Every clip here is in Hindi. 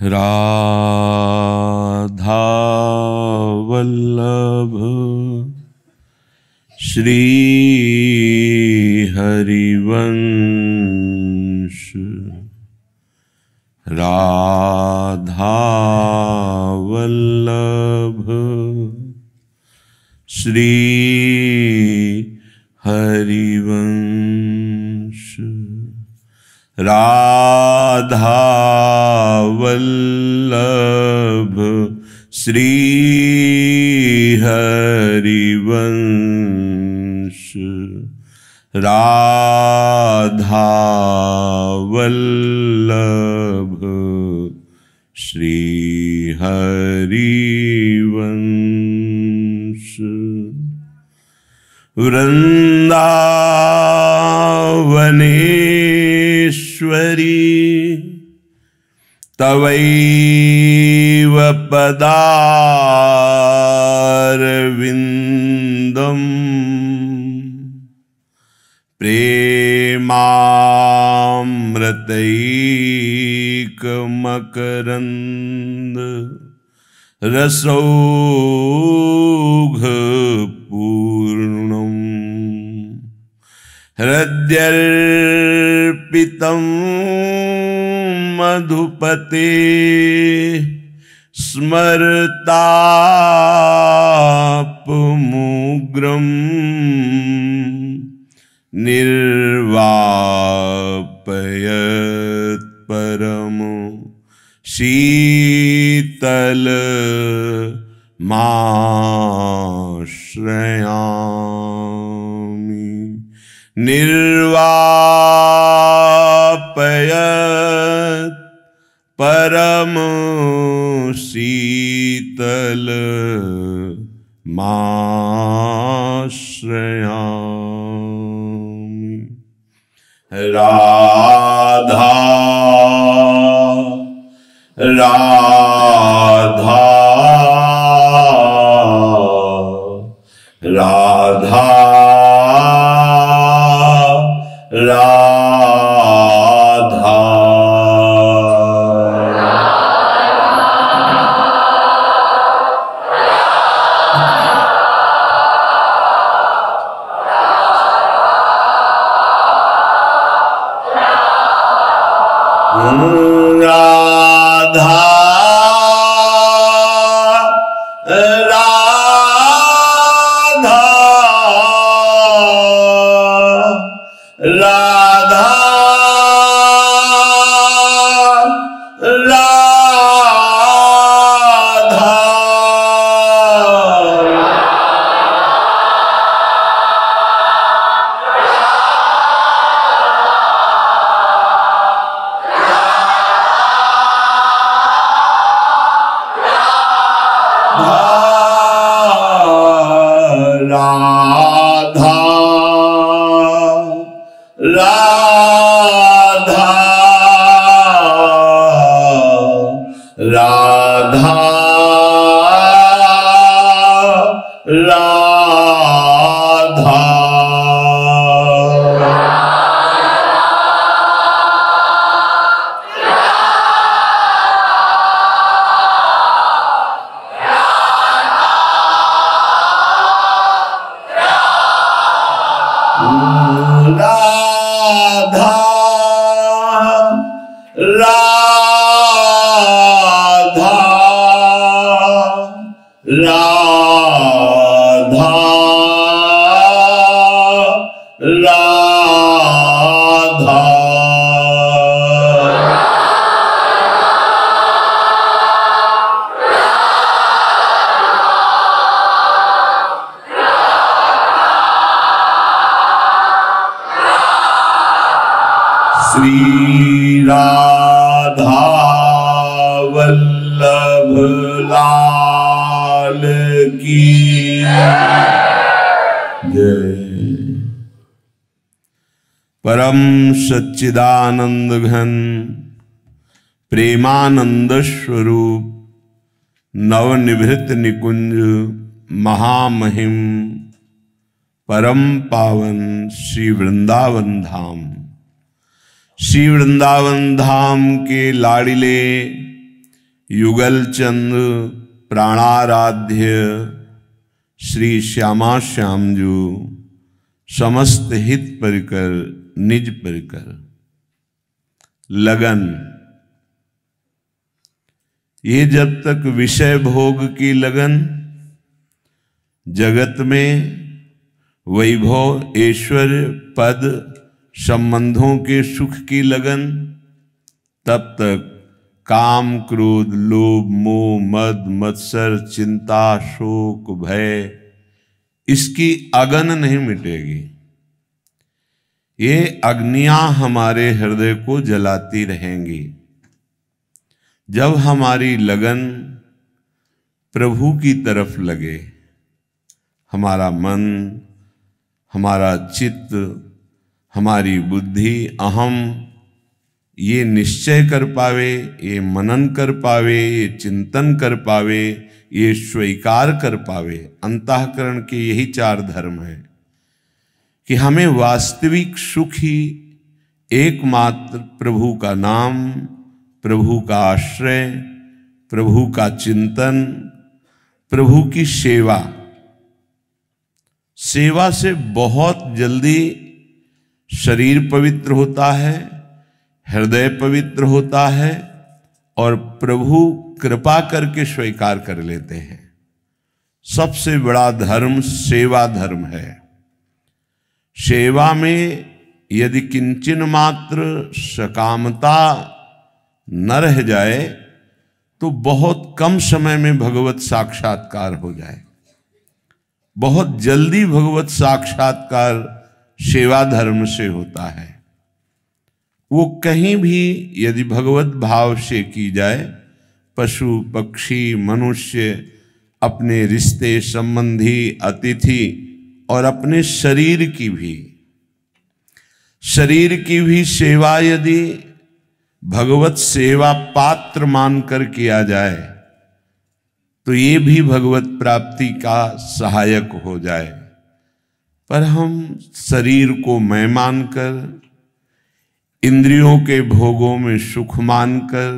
राधा वल्लभ श्री हरिवंश राधा वल्लभ श्री हरिवंश राधा वल्लभ श्री हरिवंश राधा वल्लभ श्री हरिवंश वृंदावनेश्वरी तवैव पदारविन्दम् प्रेमामृतैकमकरन्द रसौघपूर्णम् हृद्यर्पितं मधुपते स्मरतापमुग्रम् निर्वापयत् परमो शीतलमाश्रयामि निर्वापयत् परमो शीतलमाश्रयामि राधा राधा राधा राधा श्री राधा वल्लभ लाल की जय। परम सच्चिदानंद घन प्रेमानंद स्वरूप नवनिभृत निकुंज महामहिम परम पावन श्री वृंदावन धाम, श्री वृंदावन धाम के लाड़िले युगल चंद प्राणाराध्य श्री श्यामा श्याम जो समस्त हित परिकर निज परिकर। लगन, ये जब तक विषय भोग की लगन, जगत में वैभव ऐश्वर्य पद संबंधों के सुख की लगन, तब तक काम क्रोध लोभ मोह मद मत्सर चिंता शोक भय इसकी अगन नहीं मिटेगी। ये अग्नियां हमारे हृदय को जलाती रहेंगी। जब हमारी लगन प्रभु की तरफ लगे, हमारा मन, हमारा चित्त, हमारी बुद्धि, अहम ये निश्चय कर पावे, ये मनन कर पावे, ये चिंतन कर पावे, ये स्वीकार कर पावे। अंतःकरण के यही 4 धर्म हैं कि हमें वास्तविक सुख ही एकमात्र प्रभु का नाम, प्रभु का आश्रय, प्रभु का चिंतन, प्रभु की सेवा। सेवा से बहुत जल्दी शरीर पवित्र होता है, हृदय पवित्र होता है और प्रभु कृपा करके स्वीकार कर लेते हैं। सबसे बड़ा धर्म सेवा धर्म है। सेवा में यदि किंचन मात्र सकामता न रह जाए तो बहुत कम समय में भगवत साक्षात्कार हो जाए। बहुत जल्दी भगवत साक्षात्कार सेवा धर्म से होता है। वो कहीं भी यदि भगवत भाव से की जाए, पशु पक्षी मनुष्य, अपने रिश्ते संबंधी अतिथि और अपने शरीर की भी सेवा यदि भगवत सेवा पात्र मानकर किया जाए तो ये भी भगवत प्राप्ति का सहायक हो जाए। पर हम शरीर को मैं मानकर, इंद्रियों के भोगों में सुख मानकर,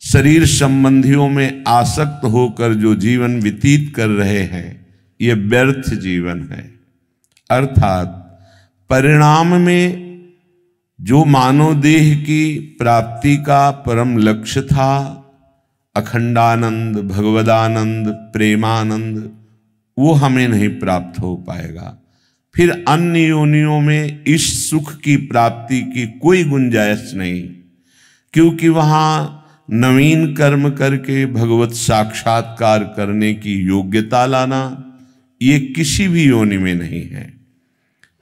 शरीर संबंधियों में आसक्त होकर जो जीवन व्यतीत कर रहे हैं, ये व्यर्थ जीवन है। अर्थात परिणाम में जो मानव देह की प्राप्ति का परम लक्ष्य था, अखंडानंद, भगवदानंद, प्रेमानंद, वो हमें नहीं प्राप्त हो पाएगा। फिर अन्य योनियों में इस सुख की प्राप्ति की कोई गुंजाइश नहीं, क्योंकि वहां नवीन कर्म करके भगवत साक्षात्कार करने की योग्यता लाना ये किसी भी योनि में नहीं है।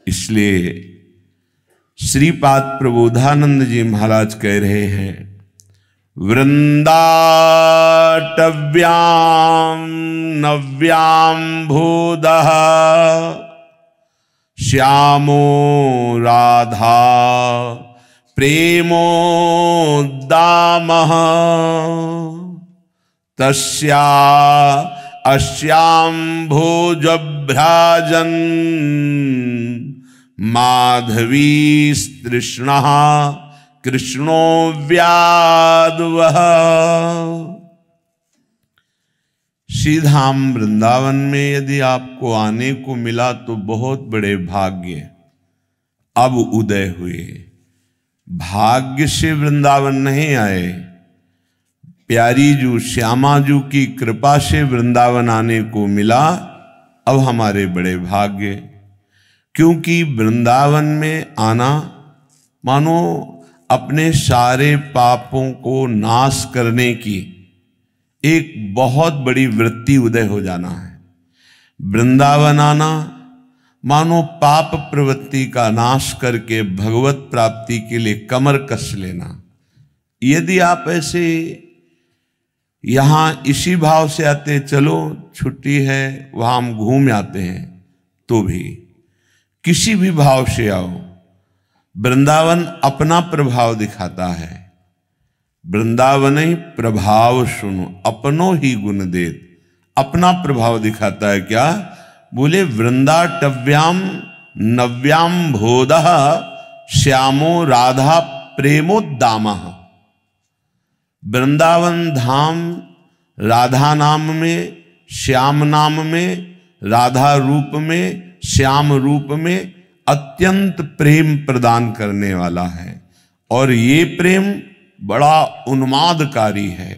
इसलिए श्रीपाद प्रबोधानंद जी महाराज कह रहे हैं, वृंदाटव्याम नव्याम भूदः श्यामो राधा प्रेमोद्दामः तस्या अस्याम भोजभ्राजन् माधवी तृष्णः कृष्णो व्याधवः। श्रीधाम वृंदावन में यदि आपको आने को मिला तो बहुत बड़े भाग्य अब उदय हुए। भाग्य से वृंदावन नहीं आए, प्यारी जू श्यामा जू की कृपा से वृंदावन आने को मिला। अब हमारे बड़े भाग्य, क्योंकि वृंदावन में आना मानो अपने सारे पापों को नाश करने की एक बहुत बड़ी वृत्ति उदय हो जाना है। वृंदावन आना मानो पाप प्रवृत्ति का नाश करके भगवत प्राप्ति के लिए कमर कस लेना। यदि आप ऐसे यहाँ इसी भाव से आते, चलो छुट्टी है वहाँ हम घूम आते हैं, तो भी किसी भी भाव से आओ, वृंदावन अपना प्रभाव दिखाता है। वृंदावन ही प्रभाव सुनो अपनो ही गुण देत, अपना प्रभाव दिखाता है। क्या बोले? वृंदाटव्याम नव्याम भोदः श्यामो राधा प्रेमोद्दामः। वृंदावन धाम राधा नाम में, श्याम नाम में, राधा रूप में, श्याम रूप में अत्यंत प्रेम प्रदान करने वाला है। और ये प्रेम बड़ा उन्मादकारी है,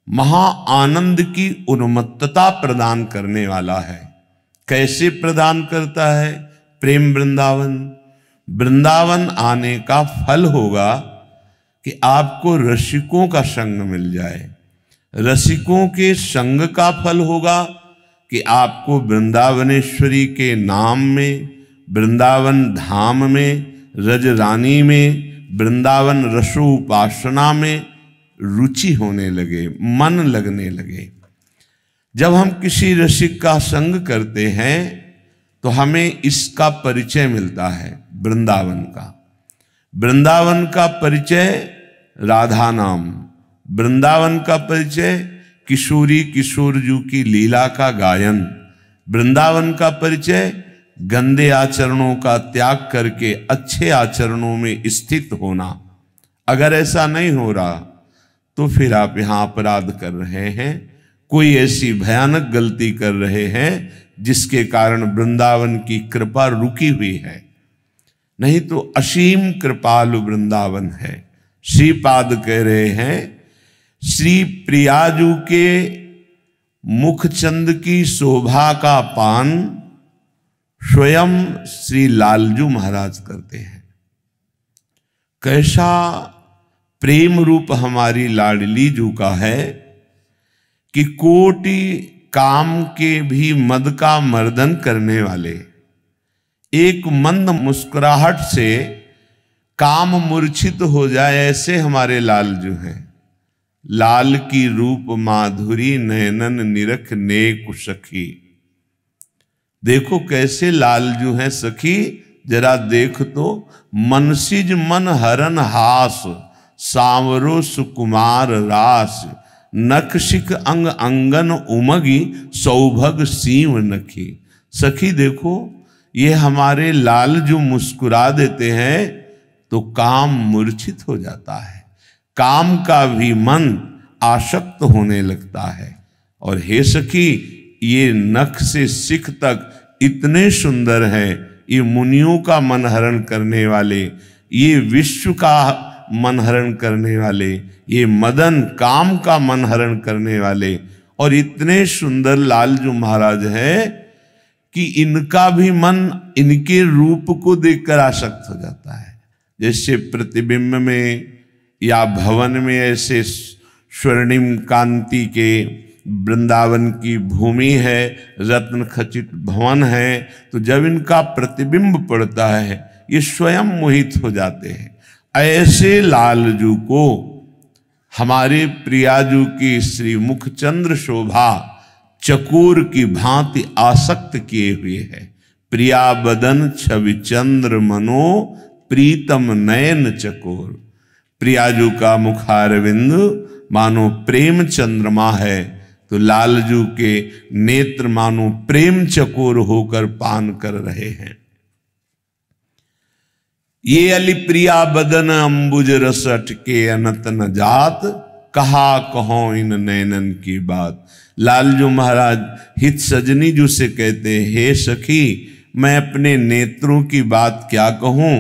महा आनंद की उन्मत्तता प्रदान करने वाला है। कैसे प्रदान करता है प्रेम वृंदावन? वृंदावन आने का फल होगा कि आपको रसिकों का संग मिल जाए। रसिकों के संग का फल होगा कि आपको वृंदावनेश्वरी के नाम में, वृंदावन धाम में, रजरानी में, वृंदावन रसो उपासना में रुचि होने लगे, मन लगने लगे। जब हम किसी रसिक का संग करते हैं तो हमें इसका परिचय मिलता है वृंदावन का। वृंदावन का परिचय राधा नाम, वृंदावन का परिचय किशोरी किशोरजू की लीला का गायन, वृंदावन का परिचय गंदे आचरणों का त्याग करके अच्छे आचरणों में स्थित होना। अगर ऐसा नहीं हो रहा तो फिर आप यहाँ अपराध कर रहे हैं, कोई ऐसी भयानक गलती कर रहे हैं जिसके कारण वृंदावन की कृपा रुकी हुई है। नहीं तो असीम कृपालु वृंदावन है। श्रीपाद कह रहे हैं, श्री प्रियाजू के मुखचंद की शोभा का पान स्वयं श्री लालजू महाराज करते हैं। कैसा प्रेम रूप हमारी लाडली जू का है कि कोटि काम के भी मद का मर्दन करने वाले, एक मंद मुस्कुराहट से काम मूर्छित हो जाए, ऐसे हमारे लालजू हैं। लाल की रूप माधुरी नयनन निरख नेक सखी। देखो कैसे लालजू हैं सखी, जरा देख तो। मनसिज मन हरन हास, सांवरो सुकुमार रास, नखशिक अंग अंगन उमगी, सौभग सीव नखी। सखी देखो, ये हमारे लालजू मुस्कुरा देते हैं तो काम मूर्छित हो जाता है, काम का भी मन आसक्त होने लगता है। और हे सखी, ये नख से सिख तक इतने सुंदर हैं, ये मुनियों का मन हरण करने वाले, ये विश्व का मन हरण करने वाले, ये मदन काम का मन हरण करने वाले, और इतने सुंदर लालजू महाराज हैं कि इनका भी मन इनके रूप को देखकर आसक्त हो जाता है। जैसे प्रतिबिंब में या भवन में ऐसे स्वर्णिम कांति के वृंदावन की भूमि है, रत्न खचित भवन है, तो जब इनका प्रतिबिंब पड़ता है ये स्वयं मोहित हो जाते हैं। ऐसे लालजू को हमारे प्रियाजू की श्री मुखचंद्र शोभा चकोर की भांति आसक्त किए हुए है। प्रिया बदन छवि चंद्र मनो, प्रीतम नयन चकोर। प्रियाजू का मुखारविंद मानो प्रेम चंद्रमा है, तो लालजू के नेत्र मानो प्रेम चकोर होकर पान कर रहे हैं। ये अली प्रिया बदन अंबुज रस अटके अनत न जात, कहा कहो इन नैनन की बात। लालजू महाराज हित सजनी जू से कहते हैं, हे सखी, मैं अपने नेत्रों की बात क्या कहूं।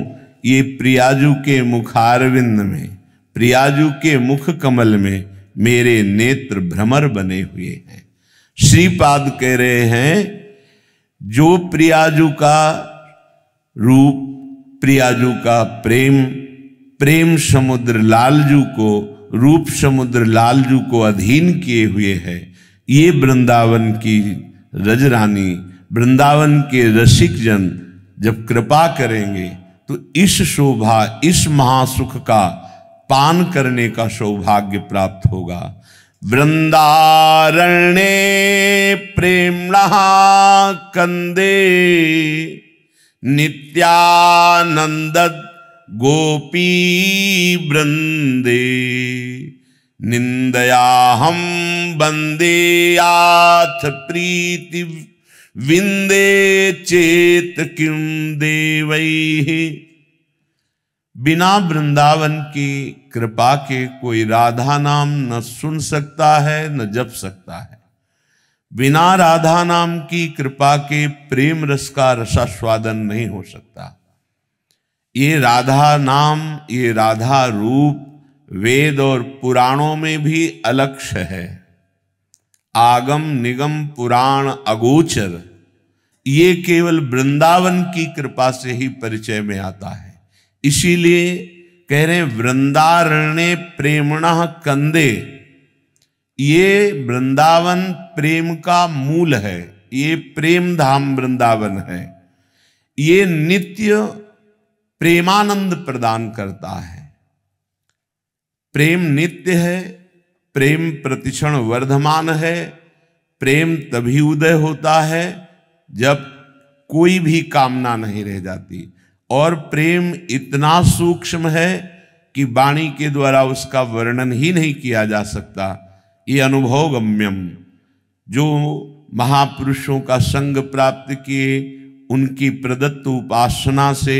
ये प्रियाजू के मुखारविंद में, प्रियाजू के मुख कमल में मेरे नेत्र भ्रमर बने हुए हैं। श्रीपाद कह रहे हैं, जो प्रियाजू का रूप, प्रियाजू का प्रेम, प्रेम समुद्र लालजू को, रूप समुद्र लालजू को अधीन किए हुए है। ये वृंदावन की रजरानी, वृंदावन के रसिक जन जब कृपा करेंगे तो इस शोभा, इस महासुख का पान करने का सौभाग्य प्राप्त होगा। वृंदारण्ये प्रेम्णः कंदे, नित्यानंद गोपी वृंदे, निंदयाहं वंदेयाथ प्रीति विंदे चेत किं देवैः। बिना वृंदावन की कृपा के कोई राधा नाम न सुन सकता है न जप सकता है। बिना राधा नाम की कृपा के प्रेम रस का रसास्वादन नहीं हो सकता। ये राधा नाम, ये राधा रूप वेद और पुराणों में भी अलक्ष्य है। आगम निगम पुराण अगोचर, ये केवल वृंदावन की कृपा से ही परिचय में आता है। इसीलिए कह रहे हैं वृंदारण्य प्रेमणः कंदे, ये वृंदावन प्रेम का मूल है, ये प्रेम धाम वृंदावन है। ये नित्य प्रेमानंद प्रदान करता है। प्रेम नित्य है, प्रेम प्रतिक्षण वर्धमान है। प्रेम तभी उदय होता है जब कोई भी कामना नहीं रह जाती। और प्रेम इतना सूक्ष्म है कि वाणी के द्वारा उसका वर्णन ही नहीं किया जा सकता। ये अनुभव गम्यम, जो महापुरुषों का संग प्राप्त किए, उनकी प्रदत्त उपासना से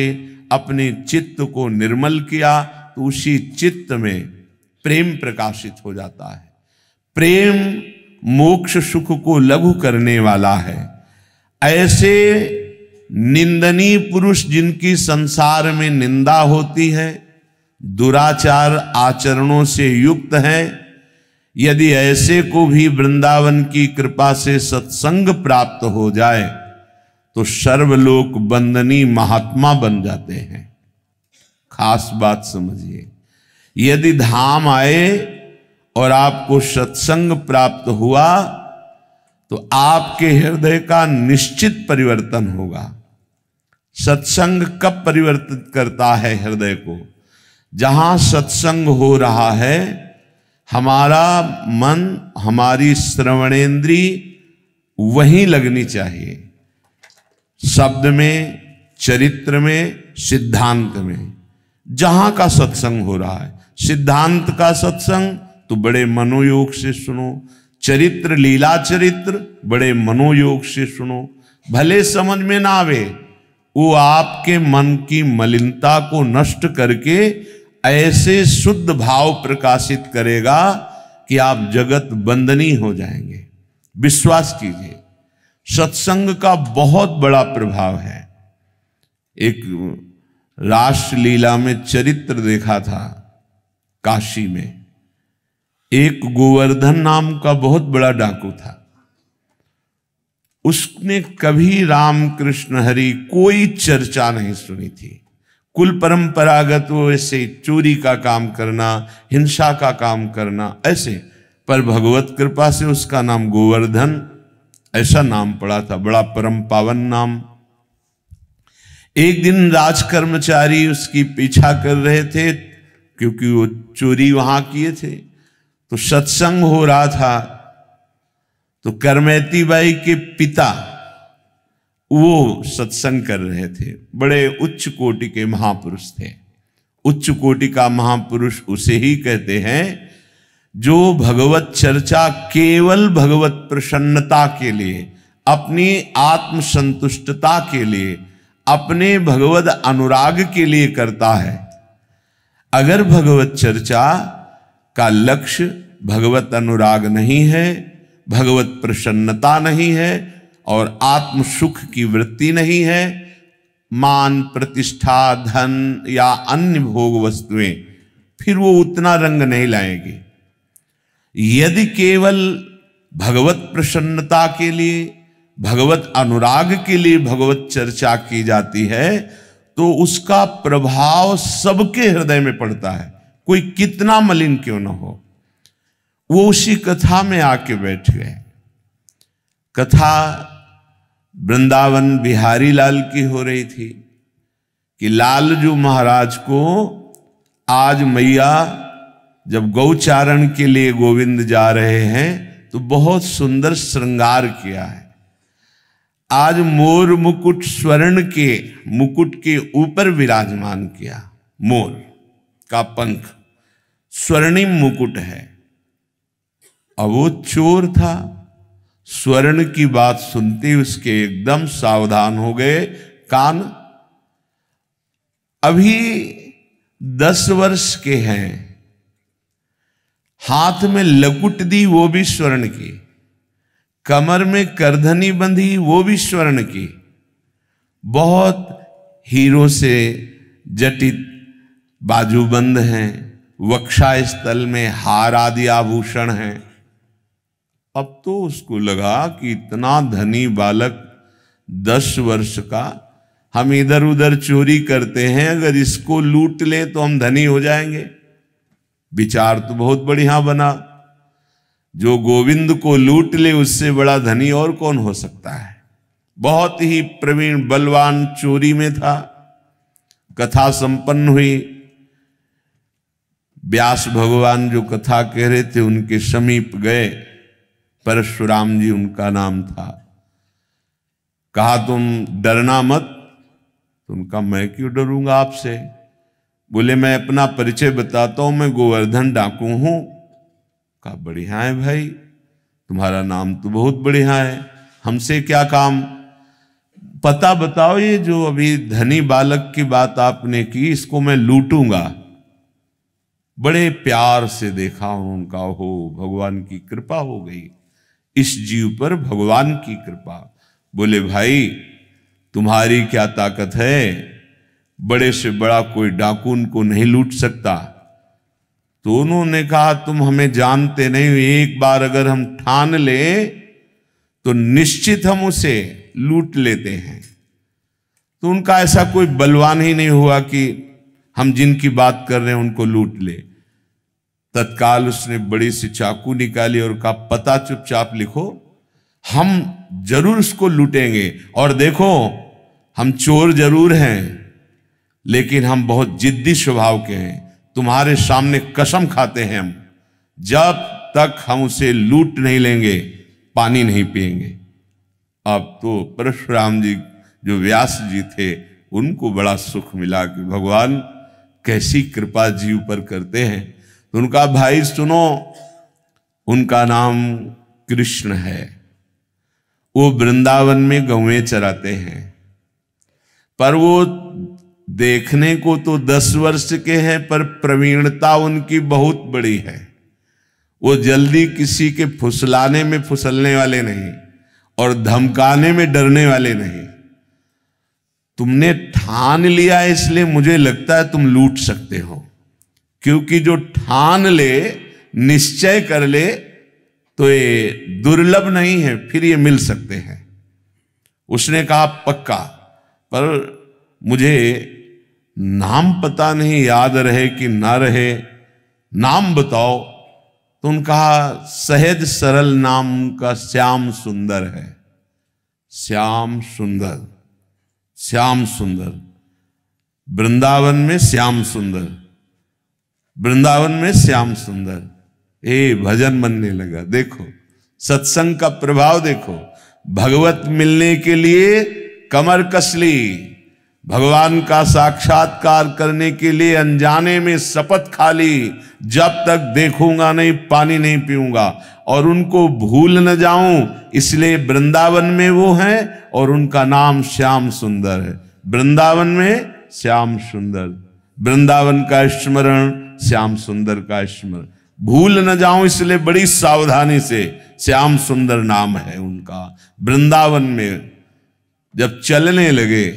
अपने चित्त को निर्मल किया, तो उसी चित्त में प्रेम प्रकाशित हो जाता है। प्रेम मोक्ष सुख को लघु करने वाला है। ऐसे निंदनीय पुरुष जिनकी संसार में निंदा होती है, दुराचार आचरणों से युक्त है, यदि ऐसे को भी वृंदावन की कृपा से सत्संग प्राप्त हो जाए तो सर्वलोक वंदनीय महात्मा बन जाते हैं। खास बात समझिए, यदि धाम आए और आपको सत्संग प्राप्त हुआ तो आपके हृदय का निश्चित परिवर्तन होगा। सत्संग कब परिवर्तित करता है हृदय को? जहां सत्संग हो रहा है, हमारा मन, हमारी श्रवणेंद्री वहीं लगनी चाहिए। शब्द में, चरित्र में, सिद्धांत में, जहां का सत्संग हो रहा है। सिद्धांत का सत्संग तो बड़े मनोयोग से सुनो, चरित्र लीला चरित्र बड़े मनोयोग से सुनो। भले समझ में ना आवे, वो आपके मन की मलिनता को नष्ट करके ऐसे शुद्ध भाव प्रकाशित करेगा कि आप जगत वंदनीय हो जाएंगे। विश्वास कीजिए, सत्संग का बहुत बड़ा प्रभाव है। एक रासलीला में चरित्र देखा था काशी में। एक गोवर्धन नाम का बहुत बड़ा डाकू था। उसने कभी राम कृष्ण हरि कोई चर्चा नहीं सुनी थी। कुल परंपरागत वो ऐसे चोरी का काम करना, हिंसा का काम करना, ऐसे। पर भगवत कृपा से उसका नाम गोवर्धन ऐसा नाम पड़ा था, बड़ा परम पावन नाम। एक दिन राज कर्मचारी उसकी पीछा कर रहे थे, क्योंकि वो चोरी वहां किए थे। तो सत्संग हो रहा था, तो करमैती बाई के पिता वो सत्संग कर रहे थे। बड़े उच्च कोटि के महापुरुष थे। उच्च कोटि का महापुरुष उसे ही कहते हैं जो भगवत चर्चा केवल भगवत प्रसन्नता के लिए, अपनी आत्म संतुष्टता के लिए, अपने भगवत अनुराग के लिए करता है। अगर भगवत चर्चा का लक्ष्य भगवत अनुराग नहीं है, भगवत प्रसन्नता नहीं है और आत्म सुख की वृत्ति नहीं है, मान प्रतिष्ठा धन या अन्य भोग वस्तुएं, फिर वो उतना रंग नहीं लाएगी। यदि केवल भगवत प्रसन्नता के लिए, भगवत अनुराग के लिए भगवत चर्चा की जाती है तो उसका प्रभाव सबके हृदय में पड़ता है, कोई कितना मलिन क्यों न हो। वो उसी कथा में आके बैठ गए। कथा वृंदावन बिहारी लाल की हो रही थी कि लालजू महाराज को आज मैया जब गौचारण के लिए गोविंद जा रहे हैं तो बहुत सुंदर श्रृंगार किया है। आज मोर मुकुट स्वर्ण के मुकुट के ऊपर विराजमान किया। मोर का पंख स्वर्णिम मुकुट है। अब वो चोर था, स्वर्ण की बात सुनते उसके एकदम सावधान हो गए कान। अभी 10 वर्ष के हैं, हाथ में लकुट दी वो भी स्वर्ण की, कमर में करधनी बंधी वो भी स्वर्ण की, बहुत हीरो से जटित बाजूबंद हैं, वक्षा स्थल में हार आदि आभूषण हैं। अब तो उसको लगा कि इतना धनी बालक 10 वर्ष का, हम इधर उधर चोरी करते हैं, अगर इसको लूट ले तो हम धनी हो जाएंगे। विचार तो बहुत बढ़िया बना, जो गोविंद को लूट ले उससे बड़ा धनी और कौन हो सकता है। बहुत ही प्रवीण बलवान चोरी में था। कथा संपन्न हुई। व्यास भगवान जो कथा कह रहे थे उनके समीप गए, परशुराम जी उनका नाम था। कहा तुम डरना मत। तो उनका मैं क्यों डरूंगा आपसे। बोले मैं अपना परिचय बताता हूं, मैं गोवर्धन डाकू हूं। कहा बढ़िया है भाई, तुम्हारा नाम तो बहुत बढ़िया है, हमसे क्या काम। पता बताओ, ये जो अभी धनी बालक की बात आपने की, इसको मैं लूटूंगा। बड़े प्यार से देखा उनका, हो भगवान की कृपा हो गई इस जीव पर, भगवान की कृपा। बोले भाई तुम्हारी क्या ताकत है, बड़े से बड़ा कोई डाकू उनको नहीं लूट सकता। तो उन्होंने कहा तुम हमें जानते नहीं, एक बार अगर हम ठान ले तो निश्चित हम उसे लूट लेते हैं। तो उनका ऐसा कोई बलवान ही नहीं हुआ कि हम जिनकी बात कर रहे हैं उनको लूट ले। तत्काल उसने बड़ी सी चाकू निकाली और कहा पता चुपचाप लिखो, हम जरूर उसको लूटेंगे। और देखो हम चोर जरूर हैं, लेकिन हम बहुत जिद्दी स्वभाव के हैं। तुम्हारे सामने कसम खाते हैं, हम जब तक हम उसे लूट नहीं लेंगे पानी नहीं पिएंगे। अब तो परशुराम जी जो व्यास जी थे उनको बड़ा सुख मिला कि भगवान कैसी कृपा जीव पर करते हैं। तो उनका भाई सुनो, उनका नाम कृष्ण है। वो वृंदावन में गौएं चराते हैं, पर वो देखने को तो 10 वर्ष के हैं, पर प्रवीणता उनकी बहुत बड़ी है। वो जल्दी किसी के फुसलाने में फुसलने वाले नहीं और धमकाने में डरने वाले नहीं। तुमने ठान लिया इसलिए मुझे लगता है तुम लूट सकते हो, क्योंकि जो ठान ले, निश्चय कर ले, तो ये दुर्लभ नहीं है, फिर ये मिल सकते हैं। उसने कहा पक्का, पर मुझे नाम पता नहीं, याद रहे कि ना रहे, नाम बताओ। तो उनका सहज सरल नाम का श्याम सुंदर है। श्याम सुंदर, श्याम सुंदर, वृंदावन में श्याम सुंदर, वृंदावन में श्याम सुंदर। भजन बनने लगा। देखो सत्संग का प्रभाव देखो। भगवत मिलने के लिए कमर कस ली, भगवान का साक्षात्कार करने के लिए अनजाने में शपथ खा ली, जब तक देखूंगा नहीं पानी नहीं पीऊंगा और उनको भूल न जाऊं, इसलिए वृंदावन में वो हैं और उनका नाम श्याम सुंदर है। वृंदावन में श्याम सुंदर, वृंदावन का स्मरण, श्याम सुंदर का स्मरण, भूल न जाऊं इसलिए बड़ी सावधानी से श्याम सुंदर नाम है उनका। वृंदावन में जब चलने लगे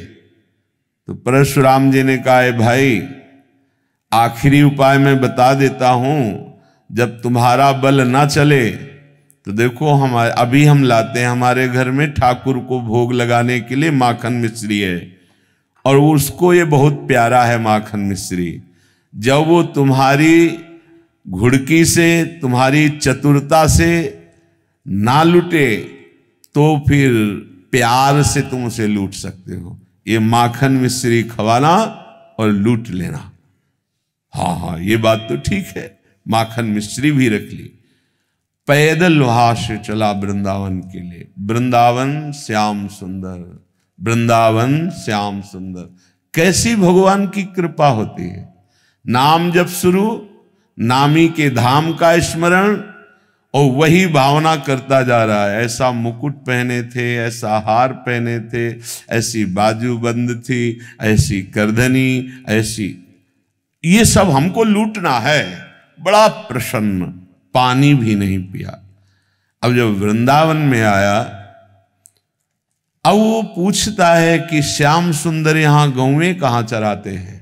तो परशुराम जी ने कहा भाई आखिरी उपाय मैं बता देता हूं, जब तुम्हारा बल ना चले तो देखो हमारे अभी हम लाते हैं, हमारे घर में ठाकुर को भोग लगाने के लिए माखन मिश्री है और उसको ये बहुत प्यारा है माखन मिश्री। जब वो तुम्हारी घुड़की से, तुम्हारी चतुरता से ना लूटे तो फिर प्यार से तुम उसे लूट सकते हो। ये माखन मिश्री खवाना और लूट लेना। हाँ ये बात तो ठीक है, माखन मिश्री भी रख ली। पैदल वहां से चला वृंदावन के लिए। वृंदावन श्याम सुंदर, वृंदावन श्याम सुंदर। कैसी भगवान की कृपा होती है। नाम जब शुरू, नामी के धाम का स्मरण और वही भावना करता जा रहा है। ऐसा मुकुट पहने थे, ऐसा हार पहने थे, ऐसी बाजूबंद थी, ऐसी करधनी, ऐसी ये सब हमको लूटना है। बड़ा प्रसन्न, पानी भी नहीं पिया। अब जब वृंदावन में आया, अब वो पूछता है कि श्याम सुंदर यहां गौएं कहां चराते हैं।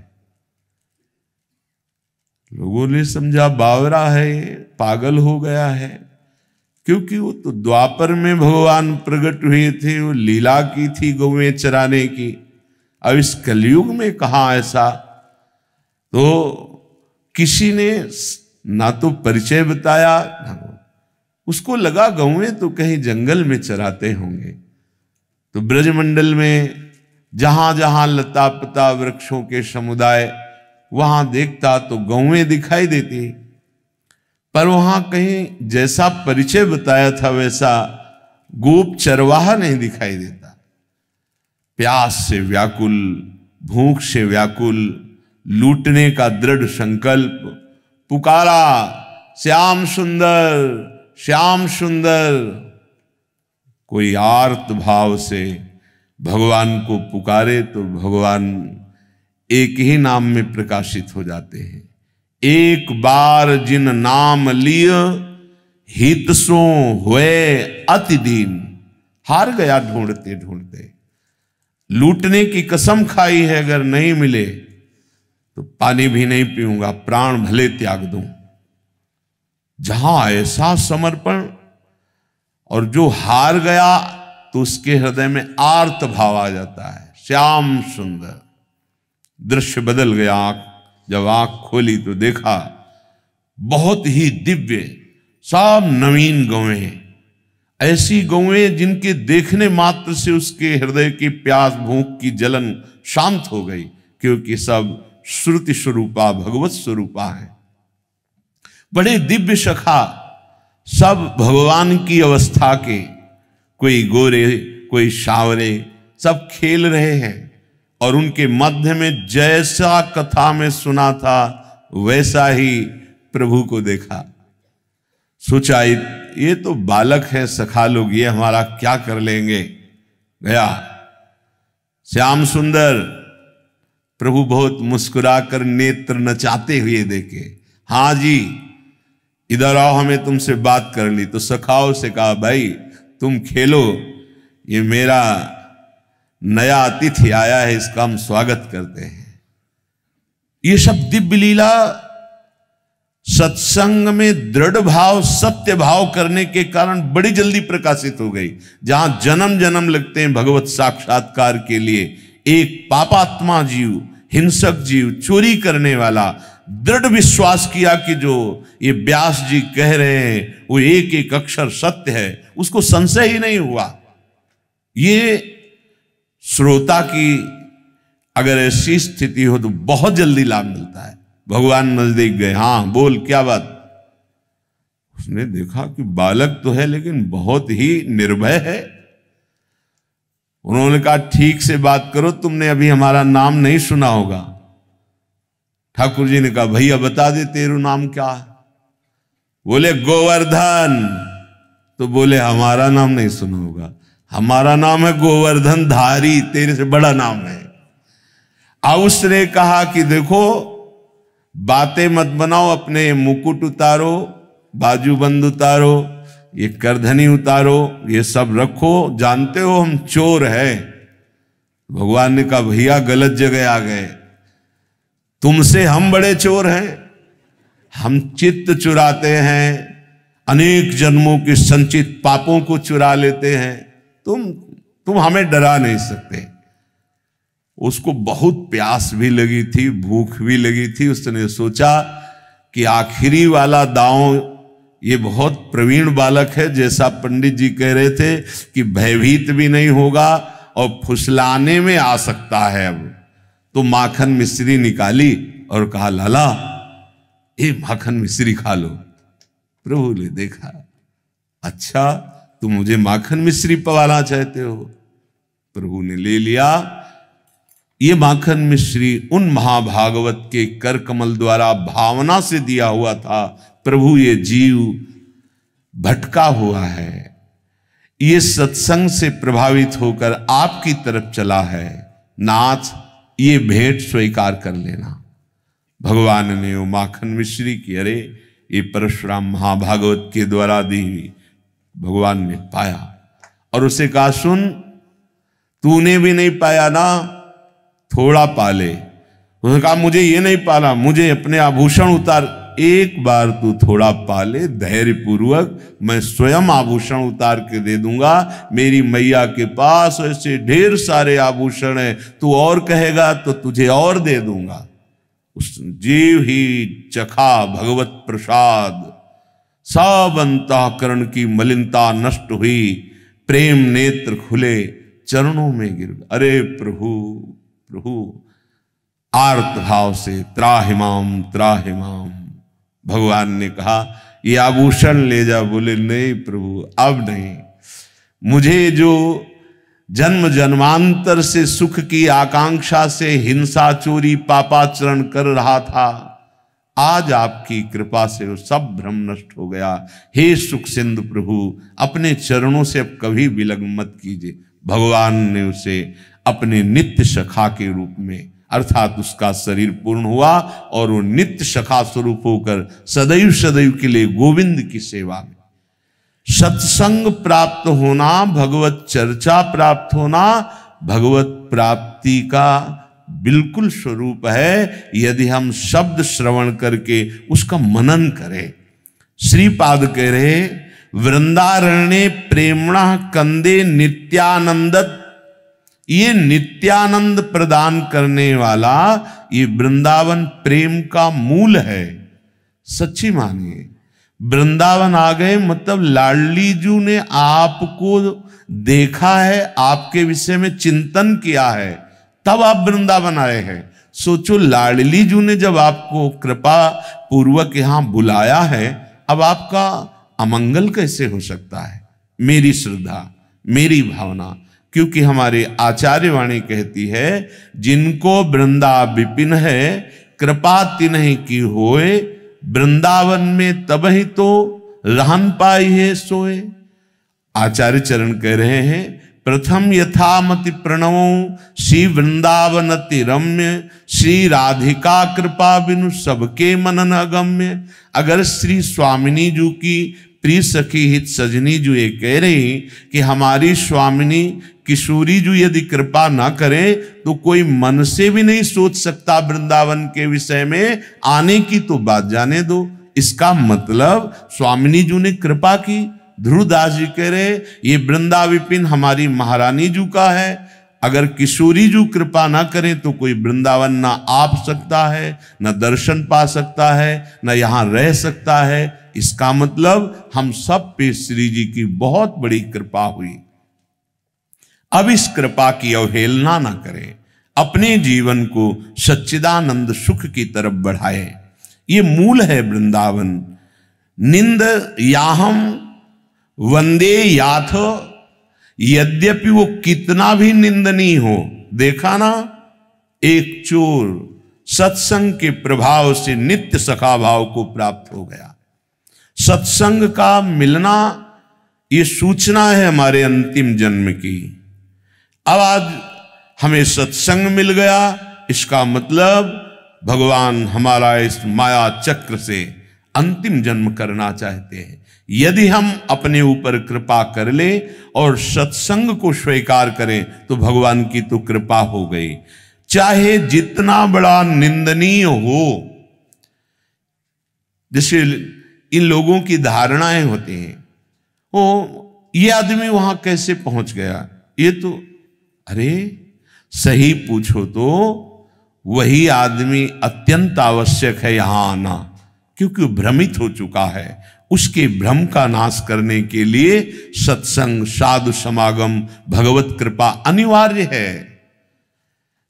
लोगों ने समझा बावरा है, पागल हो गया है, क्योंकि वो तो द्वापर में भगवान प्रकट हुए थे, वो लीला की थी गौएं चराने की। अब इस कलयुग में कहां ऐसा। तो किसी ने ना तो परिचय बताया, उसको लगा गौएं तो कहीं जंगल में चराते होंगे। तो ब्रजमंडल में जहां जहां लता पता वृक्षों के समुदाय, वहां देखता तो गौएं दिखाई देती, पर वहां कहीं जैसा परिचय बताया था वैसा गोप चरवाहा नहीं दिखाई देता। प्यास से व्याकुल, भूख से व्याकुल, लूटने का दृढ़ संकल्प, पुकारा श्याम सुंदर श्याम सुंदर। कोई आर्त भाव से भगवान को पुकारे तो भगवान एक ही नाम में प्रकाशित हो जाते हैं। एक बार जिन नाम लिय हित सो हुए अति दीन। हार गया ढूंढते ढूंढते, लूटने की कसम खाई है, अगर नहीं मिले तो पानी भी नहीं पीऊंगा, प्राण भले त्याग दूं। जहां ऐसा समर्पण, और जो हार गया तो उसके हृदय में आर्त भाव आ जाता है। श्याम सुंदर, दृश्य बदल गया। जब आंख खोली तो देखा बहुत ही दिव्य, सब नवीन गौएं, ऐसी गौएं जिनके देखने मात्र से उसके हृदय की प्यास भूख की जलन शांत हो गई, क्योंकि सब श्रुति स्वरूपा भगवत स्वरूपा है। बड़े दिव्य सखा, सब भगवान की अवस्था के, कोई गोरे कोई सांवरे, सब खेल रहे हैं। और उनके मध्य में जैसा कथा में सुना था वैसा ही प्रभु को देखा। सोचा ये तो बालक है, सखा लोग ये हमारा क्या कर लेंगे। गया श्याम सुंदर, प्रभु बहुत मुस्कुराकर नेत्र नचाते हुए देखे। हाँ जी, इधर आओ, हमें तुमसे बात कर ली। तो सखाओं से कहा भाई तुम खेलो, ये मेरा नया अतिथि आया है, इसका हम स्वागत करते हैं। ये सब दिव्य लीला सत्संग में दृढ़ भाव, सत्य भाव करने के कारण बड़ी जल्दी प्रकाशित हो गई। जहां जन्म जन्म लगते हैं भगवत साक्षात्कार के लिए, एक पापात्मा जीव, हिंसक जीव, चोरी करने वाला दृढ़ विश्वास किया कि जो ये व्यास जी कह रहे हैं वो एक एक अक्षर सत्य है, उसको संशय ही नहीं हुआ। ये श्रोता की अगर ऐसी स्थिति हो तो बहुत जल्दी लाभ मिलता है। भगवान नजदीक गए, हाँ बोल क्या बात। उसने देखा कि बालक तो है लेकिन बहुत ही निर्भय है। उन्होंने कहा ठीक से बात करो, तुमने अभी हमारा नाम नहीं सुना होगा। ठाकुर जी ने कहा भैया बता दे तेरू नाम क्या है। बोले गोवर्धन। तो बोले हमारा नाम नहीं सुना होगा, हमारा नाम है गोवर्धन धारी, तेरे से बड़ा नाम है। अब उसने कहा कि देखो बातें मत बनाओ, अपने मुकुट उतारो, बाजूबंद उतारो, ये करधनी उतारो, ये सब रखो, जानते हो हम चोर हैं। भगवान ने कहा भैया गलत जगह आ गए, तुमसे हम बड़े चोर हैं। हम चित्त चुराते हैं, अनेक जन्मों के संचित पापों को चुरा लेते हैं, तुम हमें डरा नहीं सकते। उसको बहुत प्यास भी लगी थी, भूख भी लगी थी। उसने सोचा कि आखिरी वाला दांव, ये बहुत प्रवीण बालक है, जैसा पंडित जी कह रहे थे कि भयभीत भी नहीं होगा और फुसलाने में आ सकता है। अब तो माखन मिश्री निकाली और कहा लाला ये माखन मिश्री खा लो। प्रभु ने देखा, अच्छा तुम मुझे माखन मिश्री पवाना चाहते हो। प्रभु ने ले लिया। ये माखन मिश्री उन महाभागवत के कर कमल द्वारा भावना से दिया हुआ था। प्रभु ये जीव भटका हुआ है, ये सत्संग से प्रभावित होकर आपकी तरफ चला है, नाथ ये भेंट स्वीकार कर लेना। भगवान ने वो माखन मिश्री की, अरे ये परशुराम महाभागवत के द्वारा दी हुई, भगवान ने पाया और उसे कहा, सुन, तूने भी नहीं पाया ना, थोड़ा पाले। उसने कहा, मुझे ये नहीं पाला, मुझे अपने आभूषण उतार। एक बार तू थोड़ा पाले धैर्य पूर्वक, मैं स्वयं आभूषण उतार के दे दूंगा। मेरी मैया के पास ऐसे ढेर सारे आभूषण है, तू और कहेगा तो तुझे और दे दूंगा। उस जीव ही चखा भगवत प्रसाद, सब अंतःकरण की मलिनता नष्ट हुई, प्रेम नेत्र खुले, चरणों में गिर, अरे प्रभु प्रभु, आर्त भाव से त्राहिमाम त्राहिमाम। भगवान ने कहा, ये आभूषण ले जा। बोले, नहीं प्रभु, अब नहीं। मुझे जो जन्म जन्मांतर से सुख की आकांक्षा से हिंसा चोरी पापाचरण कर रहा था, आज आपकी कृपा से वो सब भ्रम नष्ट हो गया। हे सुख सिंधु प्रभु, अपने चरणों से अब कभी विलग्न मत कीजिए। भगवान ने उसे अपने नित्य सखा के रूप में, अर्थात उसका शरीर पूर्ण हुआ और वो नित्य सखा स्वरूप होकर सदैव सदैव के लिए गोविंद की सेवा में। सत्संग प्राप्त होना, भगवत चर्चा प्राप्त होना, भगवत प्राप्ति का बिल्कुल स्वरूप है, यदि हम शब्द श्रवण करके उसका मनन करें। श्रीपाद कह रहे, वृंदारण्ये प्रेमणा कंदे नित्यानंदत। ये नित्यानंद प्रदान करने वाला ये वृंदावन प्रेम का मूल है। सच्ची मानिए, वृंदावन आ गए मतलब लाडली जी ने आपको देखा है, आपके विषय में चिंतन किया है, तब आप वृंदावन आए हैं। सोचो, लाडली जी ने जब आपको कृपा पूर्वक यहां बुलाया है, अब आपका अमंगल कैसे हो सकता है? मेरी श्रद्धा, मेरी भावना, क्योंकि हमारे आचार्य वाणी कहती है, जिनको वृंदा विपिन है कृपा तिन्हि की होए, वृंदावन में तब ही तो रहन पाई है सोए। आचार्य चरण कह रहे हैं, प्रथम यथामति प्रणवो श्री वृंदावन अति रम्य, श्री राधिका कृपा बिनु सबके मनन अगम्य। अगर श्री स्वामिनी जी की प्रिय सखी हित सजनी जी ये कह रही कि हमारी स्वामिनी किशोरी जी यदि कृपा ना करे तो कोई मन से भी नहीं सोच सकता वृंदावन के विषय में आने की, तो बात जाने दो। इसका मतलब स्वामिनी जी ने कृपा की। ध्रुवदास जी कह रहे, ये वृंदा विपिन हमारी महारानी जी का है, अगर किशोरी जी कृपा ना करें तो कोई वृंदावन ना आप सकता है, न दर्शन पा सकता है, न यहां रह सकता है। इसका मतलब हम सब पे श्री जी की बहुत बड़ी कृपा हुई। अब इस कृपा की अवहेलना ना करें, अपने जीवन को सच्चिदानंद सुख की तरफ बढ़ाएं। ये मूल है वृंदावन। निंद याहम वंदे याथ, यद्यपि वो कितना भी निंदनीय हो। देखा ना, एक चोर सत्संग के प्रभाव से नित्य सखा भाव को प्राप्त हो गया। सत्संग का मिलना ये सूचना है हमारे अंतिम जन्म की। अब आज हमें सत्संग मिल गया, इसका मतलब भगवान हमारा इस माया चक्र से अंतिम जन्म करना चाहते हैं। यदि हम अपने ऊपर कृपा कर ले और सत्संग को स्वीकार करें तो भगवान की तो कृपा हो गई, चाहे जितना बड़ा निंदनीय हो। जैसे इन लोगों की धारणाएं होती हैं, वो ये आदमी वहां कैसे पहुंच गया, ये तो, अरे सही पूछो तो वही आदमी अत्यंत आवश्यक है यहां आना, क्योंकि वो भ्रमित हो चुका है। उसके भ्रम का नाश करने के लिए सत्संग, साधु समागम, भगवत कृपा अनिवार्य है।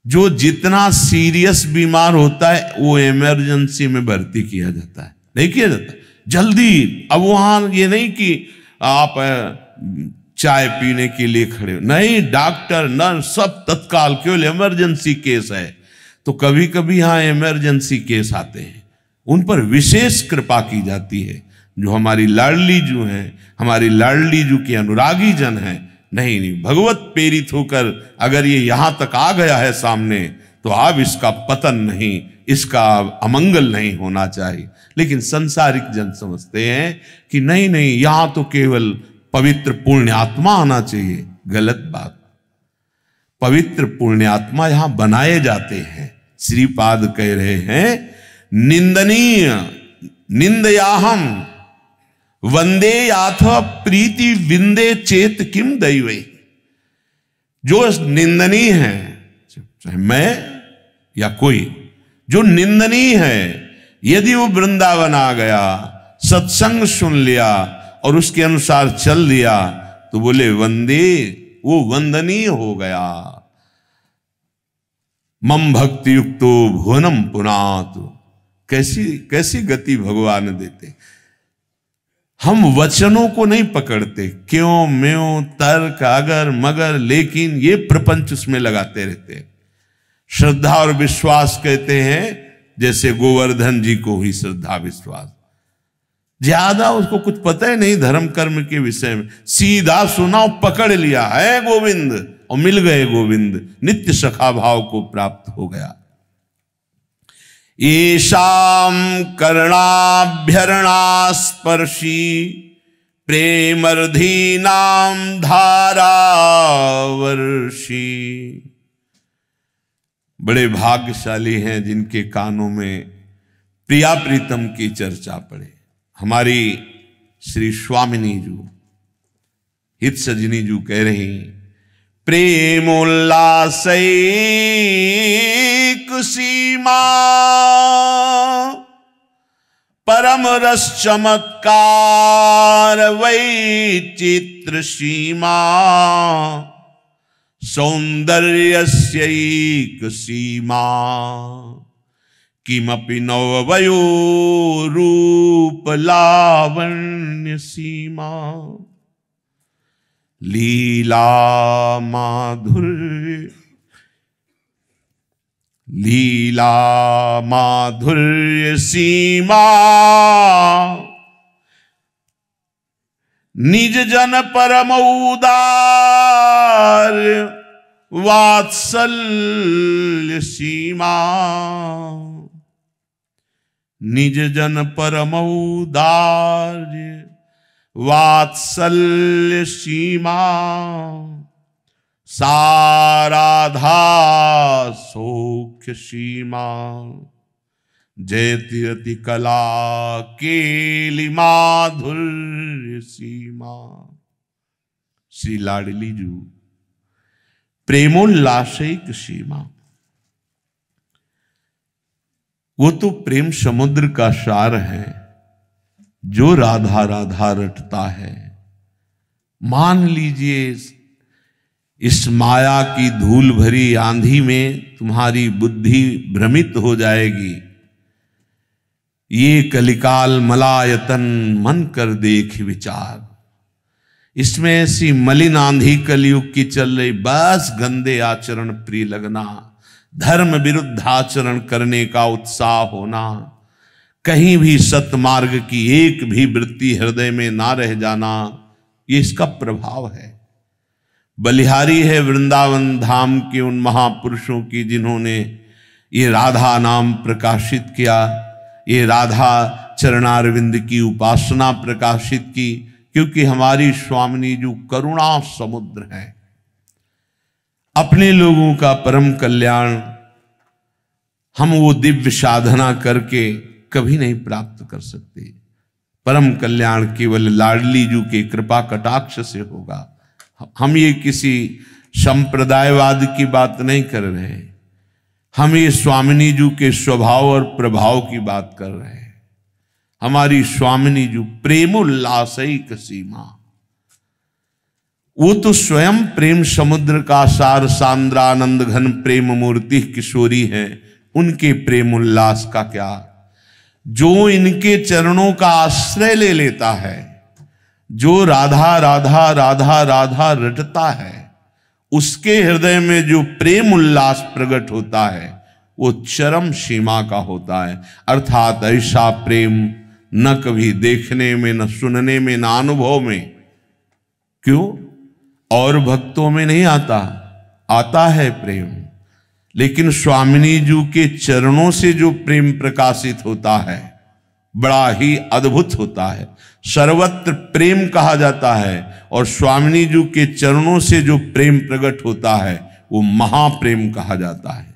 जो जितना सीरियस बीमार होता है वो इमरजेंसी में भर्ती किया जाता है, नहीं किया जाता जल्दी। अब वहां ये नहीं कि आप चाय पीने के लिए खड़े हो, नहीं, डॉक्टर नर्स सब तत्काल, केवल इमरजेंसी केस है तो कभी कभी यहाँ इमरजेंसी केस आते हैं, उन पर विशेष कृपा की जाती है। जो हमारी लाडली जू हैं, हमारी लाडली जू के अनुरागी जन हैं, नहीं, भगवत प्रेरित होकर अगर ये यहां तक आ गया है सामने, तो अब इसका पतन नहीं, इसका अमंगल नहीं होना चाहिए। लेकिन संसारिक जन समझते हैं कि नहीं नहीं, यहां तो केवल पवित्र पुण्यात्मा आना चाहिए। गलत बात। पवित्र पुण्यात्मा यहां बनाए जाते हैं। श्रीपाद कह रहे हैं निंदनीय निंदयाहम वंदे याथ प्रीति विंदे चेत किम दैवे। जो निंदनीय है, चाहे मैं या कोई, जो निंदनीय है, यदि वो वृंदावन आ गया, सत्संग सुन लिया और उसके अनुसार चल लिया, तो बोले वंदे, वो वंदनीय हो गया। मम भक्ति युक्तो भुवनम पुनात। कैसी कैसी गति भगवान देते। हम वचनों को नहीं पकड़ते, क्यों म्यों तर्क अगर मगर, लेकिन ये प्रपंच उसमें लगाते रहते हैं। श्रद्धा और विश्वास कहते हैं, जैसे गोवर्धन जी को हुई श्रद्धा विश्वास, ज्यादा उसको कुछ पता ही नहीं धर्म कर्म के विषय में। सीधा सुना, पकड़ लिया है गोविंद और मिल गए गोविंद, नित्य सखा भाव को प्राप्त हो गया। येषाम कर्णाभ्यरणास्पर्शी प्रेमर्धीनाम धारावर्षी। बड़े भाग्यशाली हैं जिनके कानों में प्रिया प्रीतम की चर्चा पड़े। हमारी श्री स्वामिनी जू, हित सजनी जू कह रही, प्रेमोल्लासैक सीमा परम रस चमत्कार वैचित्र सीमा सौंदर्यस्यैक सीमा किमपि नववयो रूप लावण्य सीमा लीला माधुर्य सीमा निज जन परम उदार वात्सल्य सीमा। निज जन परम उदार वात्सल्य सीमा साराधा सौख्य सीमा जयति रति कला केली माधुर्य सीमा। श्री लाडली जू प्रेमोल्लासिक सीमा, वो तो प्रेम समुद्र का सार है। जो राधा राधा रटता है, मान लीजिए इस माया की धूल भरी आंधी में तुम्हारी बुद्धि भ्रमित हो जाएगी। ये कलिकाल मलायतन मन कर देख विचार। इसमें ऐसी मलिन आंधी कलयुग की चल रही, बस गंदे आचरण प्रिय लगना, धर्म विरुद्ध आचरण करने का उत्साह होना, कहीं भी सतमार्ग की एक भी वृत्ति हृदय में ना रह जाना, ये इसका प्रभाव है। बलिहारी है वृंदावन धाम के उन महापुरुषों की जिन्होंने ये राधा नाम प्रकाशित किया, ये राधा चरणारविंद की उपासना प्रकाशित की, क्योंकि हमारी स्वामिनी जो करुणा समुद्र है। अपने लोगों का परम कल्याण हम वो दिव्य साधना करके कभी नहीं प्राप्त कर सकते। परम कल्याण केवल लाडली जू के कृपा कटाक्ष से होगा। हम ये किसी संप्रदायवाद की बात नहीं कर रहे, हम ये स्वामिनी जू के स्वभाव और प्रभाव की बात कर रहे हैं। हमारी स्वामिनी जू प्रेमोल्लासिक सीमा, वो तो स्वयं प्रेम समुद्र का सार सांद्रानंद घन प्रेम मूर्ति किशोरी है। उनके प्रेम उल्लास का क्या, जो इनके चरणों का आश्रय ले लेता है, जो राधा राधा राधा राधा रटता है, उसके हृदय में जो प्रेम उल्लास प्रकट होता है वो चरम सीमा का होता है। अर्थात ऐसा प्रेम न कभी देखने में, न सुनने में, न अनुभव में। क्यों? और भक्तों में नहीं आता, आता है प्रेम, लेकिन स्वामिनी जी के चरणों से जो प्रेम प्रकाशित होता है बड़ा ही अद्भुत होता है। सर्वत्र प्रेम कहा जाता है और स्वामिनी जी के चरणों से जो प्रेम प्रकट होता है वो महाप्रेम कहा जाता है।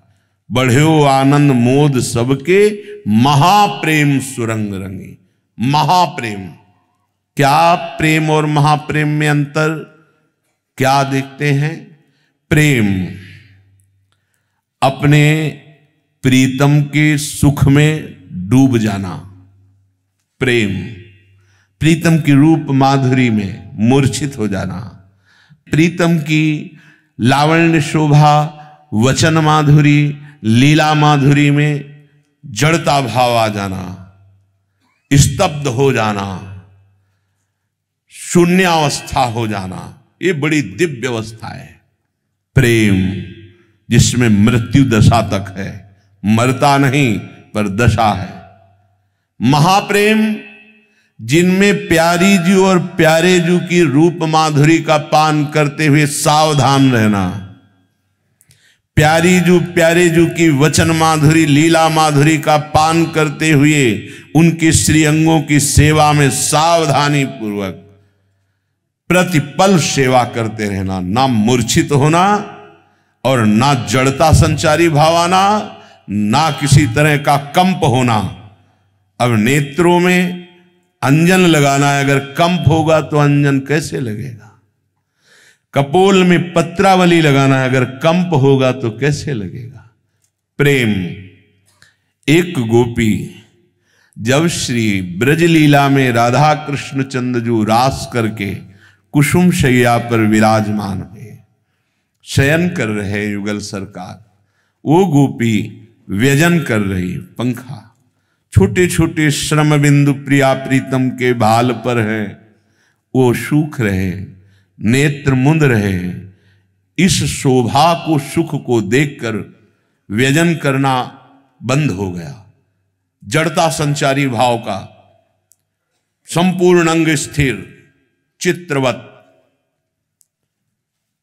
बढ़्यो आनंद मोद सबके महाप्रेम सुरंग रंगी। महाप्रेम, क्या प्रेम और महाप्रेम में अंतर क्या देखते हैं? प्रेम अपने प्रीतम के सुख में डूब जाना, प्रेम प्रीतम की रूप माधुरी में मूर्छित हो जाना, प्रीतम की लावण्य शोभा वचन माधुरी लीला माधुरी में जड़ता भाव आ जाना, स्तब्ध हो जाना, शून्यावस्था हो जाना, ये बड़ी दिव्य अवस्था है। प्रेम जिसमें मृत्यु दशा तक है, मरता नहीं पर दशा है। महाप्रेम जिनमें प्यारी जी और प्यारे जी की रूप माधुरी का पान करते हुए सावधान रहना, प्यारी जू प्यारे जू की वचन माधुरी लीला माधुरी का पान करते हुए उनके श्रीअंगों की सेवा में सावधानी पूर्वक प्रतिपल सेवा करते रहना, ना मूर्छित होना और ना जड़ता संचारी भाव आना, ना किसी तरह का कंप होना। अब नेत्रों में अंजन लगाना है, अगर कंप होगा तो अंजन कैसे लगेगा? कपोल में पत्रावली लगाना है, अगर कंप होगा तो कैसे लगेगा? प्रेम। एक गोपी जब श्री ब्रजलीला में राधा कृष्ण चंद्रजू रास करके कुसुम शैया पर विराजमान हुए, शयन कर रहे युगल सरकार, वो गोपी व्यजन कर रही, पंखा छोटे छोटे श्रम बिंदु प्रिया प्रीतम के भाल पर है, वो सूख रहे, नेत्र मुंद रहे। इस शोभा को सुख को देखकर व्यजन करना बंद हो गया, जड़ता संचारी भाव का, संपूर्ण अंग स्थिर चित्रवत।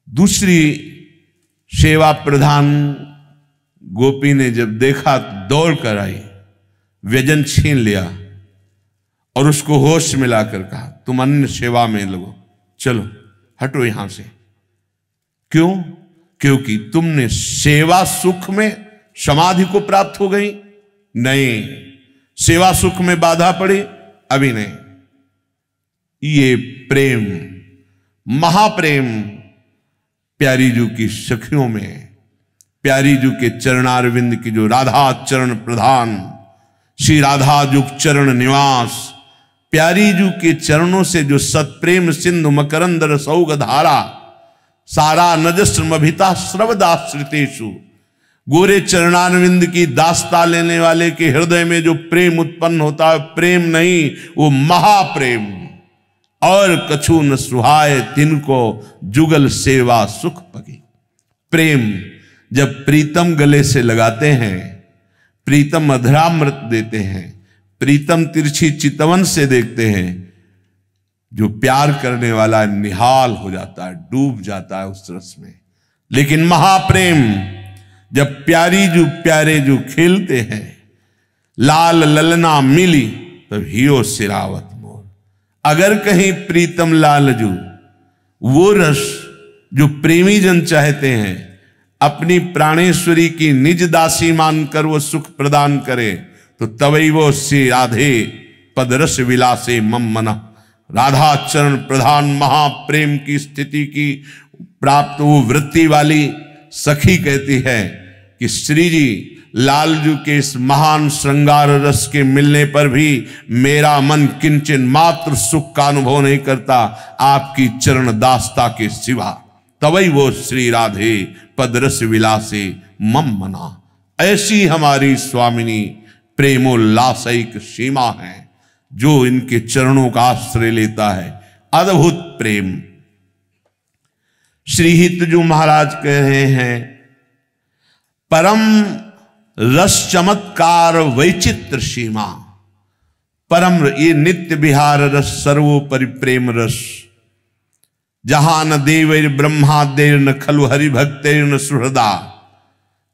दूसरी सेवा प्रधान गोपी ने जब देखा दौड़ कर आई, व्यजन छीन लिया और उसको होश मिलाकर कहा, तुम अन्य सेवा में लगो, चलो हटो यहां से। क्यों? क्योंकि तुमने सेवा सुख में समाधि को प्राप्त हो गई। नहीं, सेवा सुख में बाधा पड़ी, अभी नहीं। ये प्रेम, महाप्रेम प्यारी जू की सखियों में, प्यारी जू के चरणारविंद की जो राधा चरण प्रधान, श्री राधा जुग चरण निवास, प्यारी जू के चरणों से जो सत्प्रेम सिंधु मकरंद रसौग धारा, सारा नजस्रमभिता श्रवदाश्रितेषु, गोरे चरणारविंद की दास्ता लेने वाले के हृदय में जो प्रेम उत्पन्न होता है, प्रेम नहीं वो महाप्रेम। और कछु न सुहाए तिनको जुगल सेवा सुख पगी। प्रेम जब प्रीतम गले से लगाते हैं, प्रीतम अधरामृत देते हैं, प्रीतम तिरछी चितवन से देखते हैं, जो प्यार करने वाला निहाल हो जाता है, डूब जाता है उस रस में। लेकिन महाप्रेम जब प्यारी जू प्यारे जू खेलते हैं, लाल ललना मिली तब हियो सिरावत मोर। अगर कहीं प्रीतम लाल जू, वो रस जो प्रेमी जन चाहते हैं, अपनी प्राणेश्वरी की निज दासी मानकर वो सुख प्रदान करे, तो तवई वो से राधे पदरस विलासे मम मना। राधा चरण प्रधान महाप्रेम की स्थिति की प्राप्त वो वृत्ति वाली सखी कहती है कि श्री जी लालजू के इस महान श्रृंगार रस के मिलने पर भी मेरा मन किंचन मात्र सुख का अनुभव नहीं करता आपकी चरण दास्ता के सिवा। तवई वो श्री राधे पदरस विलासे मम मना। ऐसी हमारी स्वामिनी प्रेमोल्लासिक सीमा है, जो इनके चरणों का आश्रय लेता है। अद्भुत प्रेम। श्री हितजू महाराज कह रहे हैं, परम रस चमत्कार वैचित्र सीमा। परम ये नित्य विहार रस सर्वोपरि प्रेम रस, जहां न देवैर ब्रह्मादेर न खलु हरिभक्तेर न सुहृदा।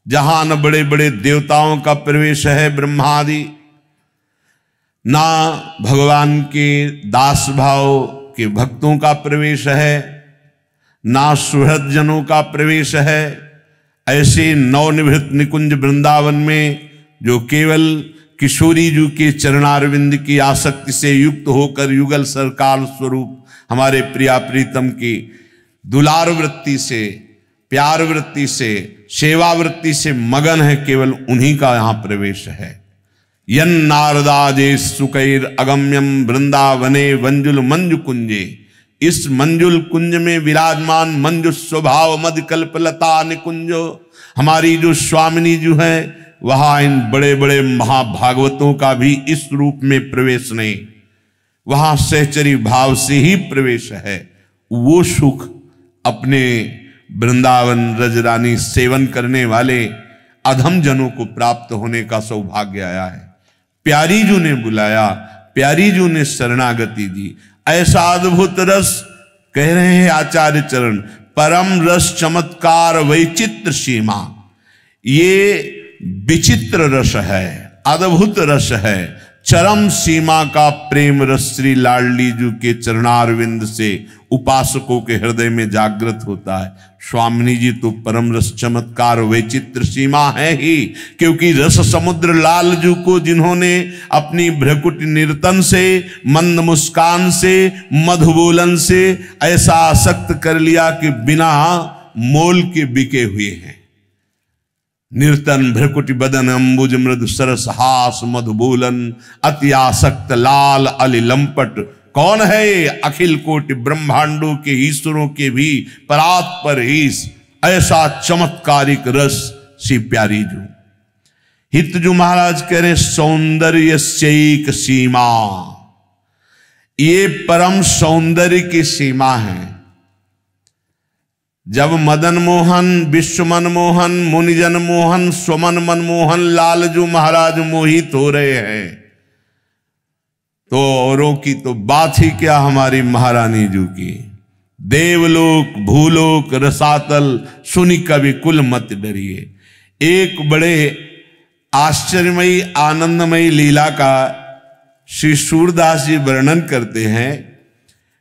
जहां न बड़े बड़े देवताओं का प्रवेश है ब्रह्मादि, ना भगवान के दास भाव के भक्तों का प्रवेश है, ना सुहृद जनों का प्रवेश है। ऐसे नवनिभृत निकुंज वृंदावन में जो केवल किशोरी जी के चरणारविंद की आसक्ति से युक्त होकर युगल सरकार स्वरूप हमारे प्रिया प्रीतम की दुलार वृत्ति से, प्यार वृत्ति से, सेवा वृत्ति से मगन है, केवल उन्हीं का यहां प्रवेश है। यन नारदाजे सुकैर अगम्यम वृंदावने वंजुल मंजु कुंजे, इस मंजुल कुंज में विराजमान मंजु स्वभाव मद कल्पलता निकुंजो, हमारी जो स्वामिनी जो है वहां इन बड़े बड़े महाभागवतों का भी इस रूप में प्रवेश नहीं, वहां सहचरी भाव से ही प्रवेश है। वो सुख अपने वृंदावन रजरानी सेवन करने वाले अधम जनों को प्राप्त होने का सौभाग्य आया है। प्यारी जू ने बुलाया, प्यारी जू ने शरणागति दी। ऐसा अद्भुत रस कह रहे हैं आचार्य चरण, परम रस चमत्कार वैचित्र सीमा। ये विचित्र रस है, अद्भुत रस है, चरम सीमा का प्रेम रस श्री लाडली जी के चरणारविंद से उपासकों के हृदय में जागृत होता है। स्वामिनी जी तो परम रस चमत्कार वैचित्र सीमा है ही, क्योंकि रस समुद्र लाल जी को जिन्होंने अपनी भ्रकुट निर्तन से, मंद मुस्कान से, मधुबोलन से ऐसा आसक्त कर लिया कि बिना मोल के बिके हुए हैं। निर्तन भ्रकुटि बदन अंबुज मृदु सरस हास मधुबोलन अति आसक्त लाल अली लंपट। कौन है ये? अखिल कोटि ब्रह्मांडों के ईश्वरों के भी परात पर ईश। ऐसा चमत्कारिक रस सी प्यारी जू। हित जो महाराज कह रहे सौंदर्य से सीमा, ये परम सौंदर्य की सीमा है। जब मदन मोहन, विश्व मनमोहन, मुनिजन मोहन, स्वमन मनमोहन लालजू महाराज मोहित हो रहे हैं, तो औरों की तो बात ही क्या, हमारी महारानी जू की। देवलोक भूलोक रसातल सुनी कवि कुल मत डरिए। एक बड़े आश्चर्यमयी आनंदमयी लीला का श्री सूरदास जी वर्णन करते हैं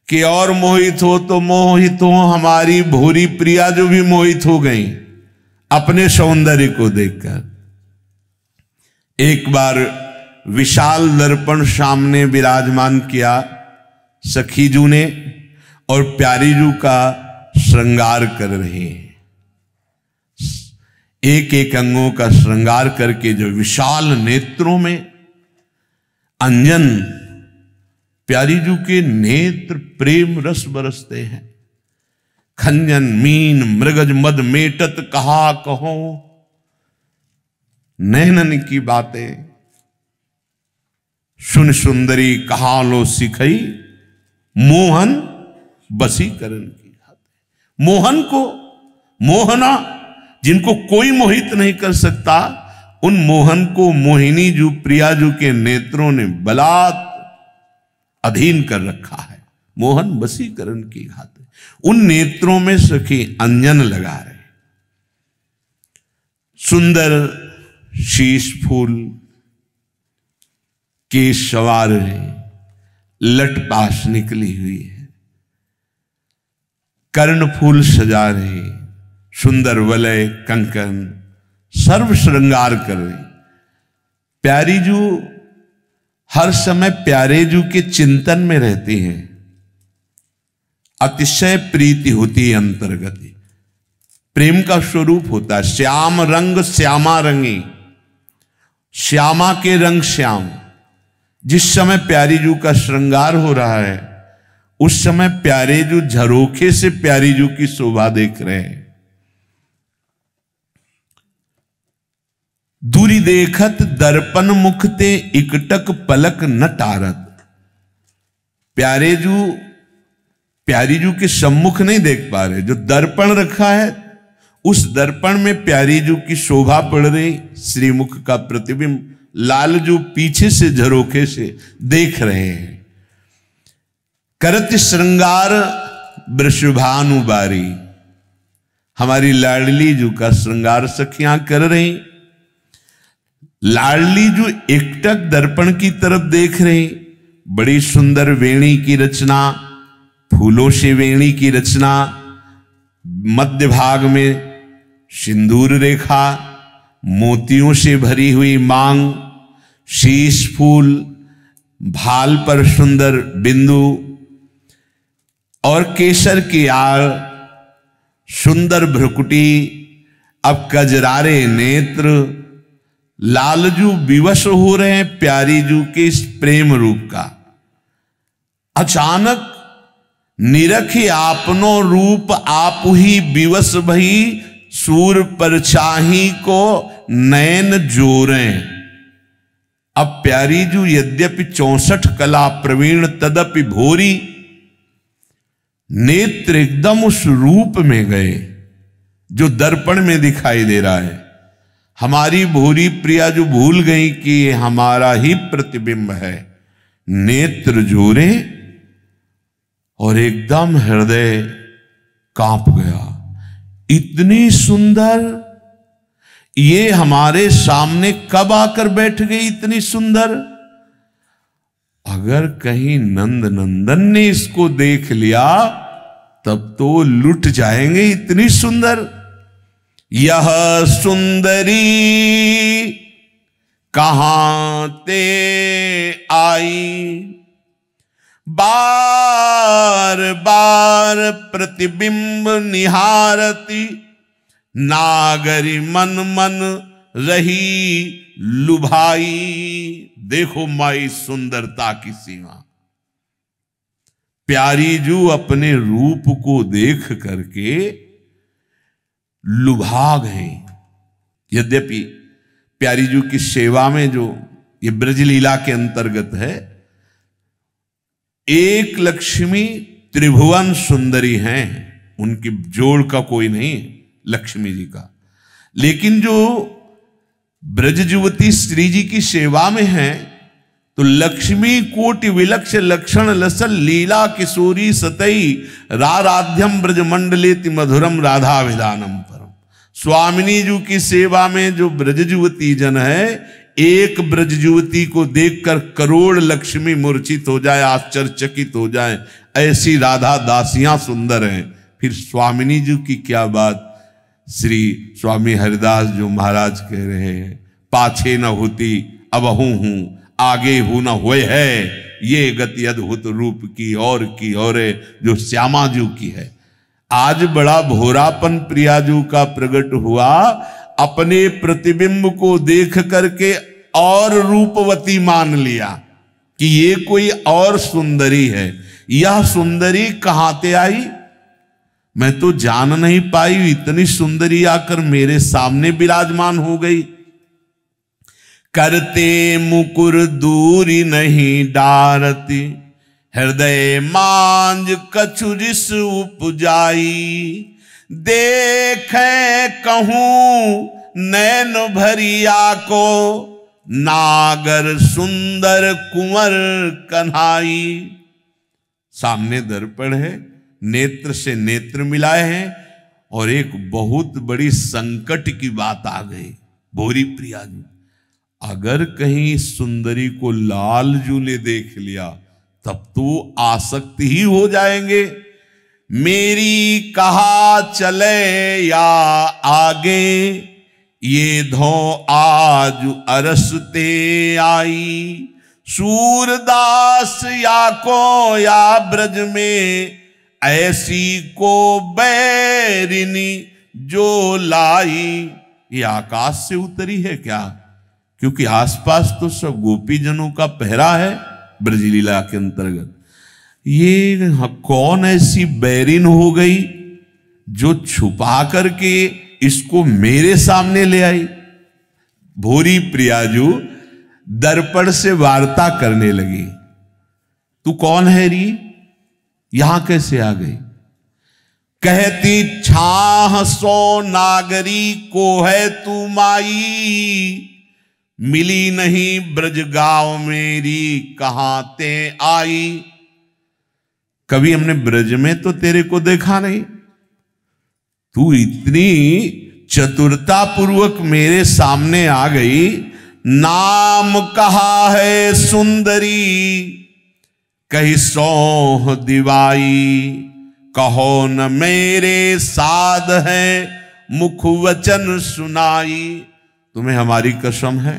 कि और मोहित हो तो मोहित हो हमारी भूरी प्रिया जो भी मोहित हो गई अपने सौंदर्य को देखकर। एक बार विशाल दर्पण सामने विराजमान किया सखीजू ने, और प्यारीजू का श्रृंगार कर रहे हैं। एक एक अंगों का श्रृंगार करके जो विशाल नेत्रों में अंजन, प्यारीजू के नेत्र प्रेम रस बरसते हैं। खंजन मीन मृगज मद मेटत कहा कहो, नैनन की बातें सुन सुंदरी कहा लो सिखई, मोहन बसी करन की बातें। मोहन को, मोहना जिनको कोई मोहित नहीं कर सकता, उन मोहन को मोहिनी जू प्रियाजू के नेत्रों ने बलात् अधीन कर रखा है। मोहन बसीकरण की घाते उन नेत्रों में सखी अंजन लगा रहे। सुंदर शीश फूल के सवार है, लटपास निकली हुई है, कर्ण फूल सजा रहे, सुंदर वलय कंकन सर्व श्रृंगार कर रही। प्यारीजू हर समय प्यारेजू के चिंतन में रहती हैं। अतिशय प्रीति होती है अंतर्गति, प्रेम का स्वरूप होता है। श्याम रंग श्यामा रंगी, श्यामा के रंग श्याम। जिस समय प्यारीजू का श्रृंगार हो रहा है उस समय प्यारेजू झरोखे से प्यारीजू की शोभा देख रहे हैं। दूरी देखत दर्पण मुखते इकटक पलक न टारत। प्यारीजू के सम्मुख नहीं देख पा रहे, जो दर्पण रखा है उस दर्पण में प्यारीजू की शोभा पड़ रही, श्रीमुख का प्रतिबिंब लालजू पीछे से झरोखे से देख रहे हैं। करत श्रृंगार वृषभानुबारी, हमारी लाडली जू का श्रृंगार सखियां कर रही। लाडली जू एकटक दर्पण की तरफ देख रही। बड़ी सुंदर वेणी की रचना, फूलों से वेणी की रचना, मध्य भाग में सिंदूर रेखा, मोतियों से भरी हुई मांग, शीश फूल, भाल पर सुंदर बिंदु और केसर की आड़, सुंदर भ्रुकुटी, अब कजरारे नेत्र। लालजू विवश हो रहे हैं प्यारी जू के इस प्रेम रूप का। अचानक निरखी आपनो रूप आप ही विवश भई, सूर पर चाही को नयन जोरे। अब प्यारी जू यद्यपि 64 कला प्रवीण तदपि भोरी, नेत्र एकदम उस रूप में गए जो दर्पण में दिखाई दे रहा है। हमारी भूरी प्रिया जो भूल गई कि ये हमारा ही प्रतिबिंब है, नेत्र जोरे और एकदम हृदय कांप गया। इतनी सुंदर ये हमारे सामने कब आकर बैठ गई, इतनी सुंदर। अगर कहीं नंद नंदन ने इसको देख लिया तब तो लुट जाएंगे, इतनी सुंदर। यह सुंदरी कहां ते आई, बार बार प्रतिबिंब निहारती, नागरी मन मन रही लुभाई। देखो माई सुंदरता की सीमा। प्यारी जू अपने रूप को देख करके लुभा गए। यद्यपि प्यारी जू की सेवा में जो ये ब्रज लीला के अंतर्गत है, एक लक्ष्मी त्रिभुवन सुंदरी हैं, उनकी जोड़ का कोई नहीं लक्ष्मी जी का। लेकिन जो ब्रज युवती श्री जी की सेवा में है तो लक्ष्मी कोटि विलक्ष लक्षण लसल लीला किशोरी सतई, राराध्यम ब्रज मंडलेति मधुरम राधा विधानम परम। स्वामिनी जी की सेवा में जो ब्रज युवती जन है, एक ब्रज युवती को देखकर करोड़ लक्ष्मी मूर्छित हो जाए, आश्चर्यचकित हो जाए, ऐसी राधा दासियां सुंदर हैं। फिर स्वामिनी जी की क्या बात। श्री स्वामी हरिदास जो महाराज कह रहे हैं, पाछे न होती अबहू हूं, आगे हूं न होए है, ये गति अद्भुत रूप की और जो श्यामा जू की है। आज बड़ा भोरापन प्रियाजू का प्रकट हुआ, अपने प्रतिबिंब को देख करके और रूपवती मान लिया कि ये कोई और सुंदरी है। यह सुंदरी कहां से आई मैं तो जान नहीं पाई, इतनी सुंदरी आकर मेरे सामने विराजमान हो गई। करते मुकुर दूरी नहीं डारती, हृदय मांझ कछु रिस उपजाई। देखे कहूं नैन भरिया को, नागर सुंदर कुंवर कन्हाई। सामने दर्पण है, नेत्र से नेत्र मिलाए हैं और एक बहुत बड़ी संकट की बात आ गई। भोरी प्रिया जी, अगर कहीं सुंदरी को लालजू ने देख लिया तब तो आसक्ति ही हो जाएंगे। मेरी कहा चले या आगे, ये धो आज अरसते आई। सूरदास या को या ब्रज में, ऐसी को बैरिनी जो लाई। ये आकाश से उतरी है क्या? क्योंकि आसपास तो सब गोपी जनों का पहरा है ब्रजलीला के अंतर्गत। ये कौन ऐसी बैरिन हो गई जो छुपा करके इसको मेरे सामने ले आई? भोरी प्रियाजू दर्पण से वार्ता करने लगी। तू कौन है री, यहां कैसे आ गई? कहती छाह सो नागरी को है तू माई। मिली नहीं ब्रज गांव मेरी, कहां ते आई। कभी हमने ब्रज में तो तेरे को देखा नहीं, तू इतनी चतुरता पूर्वक मेरे सामने आ गई, नाम कहा है सुंदरी, कही सोह दिवाई, कहो न मेरे साध है, मुख वचन सुनाई। तुम्हें हमारी कसम है,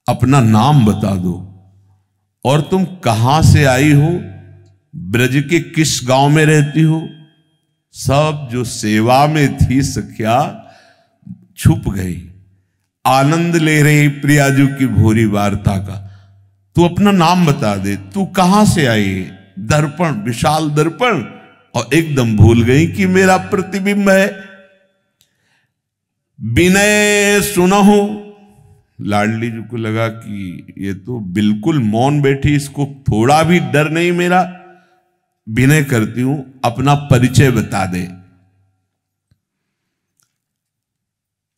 अपना नाम बता दो और तुम कहां से आई हो, ब्रज के किस गांव में रहती हो। सब जो सेवा में थी सख्या छुप गई, आनंद ले रही प्रियाजू की भूरी वार्ता का। तू अपना नाम बता दे, तू कहां से आई। दर्पण, विशाल दर्पण, और एकदम भूल गई कि मेरा प्रतिबिंब है। विनय सुनहु, लाडली जी को लगा कि ये तो बिल्कुल मौन बैठी, इसको थोड़ा भी डर नहीं मेरा। विनय करती हूं, अपना परिचय बता दे।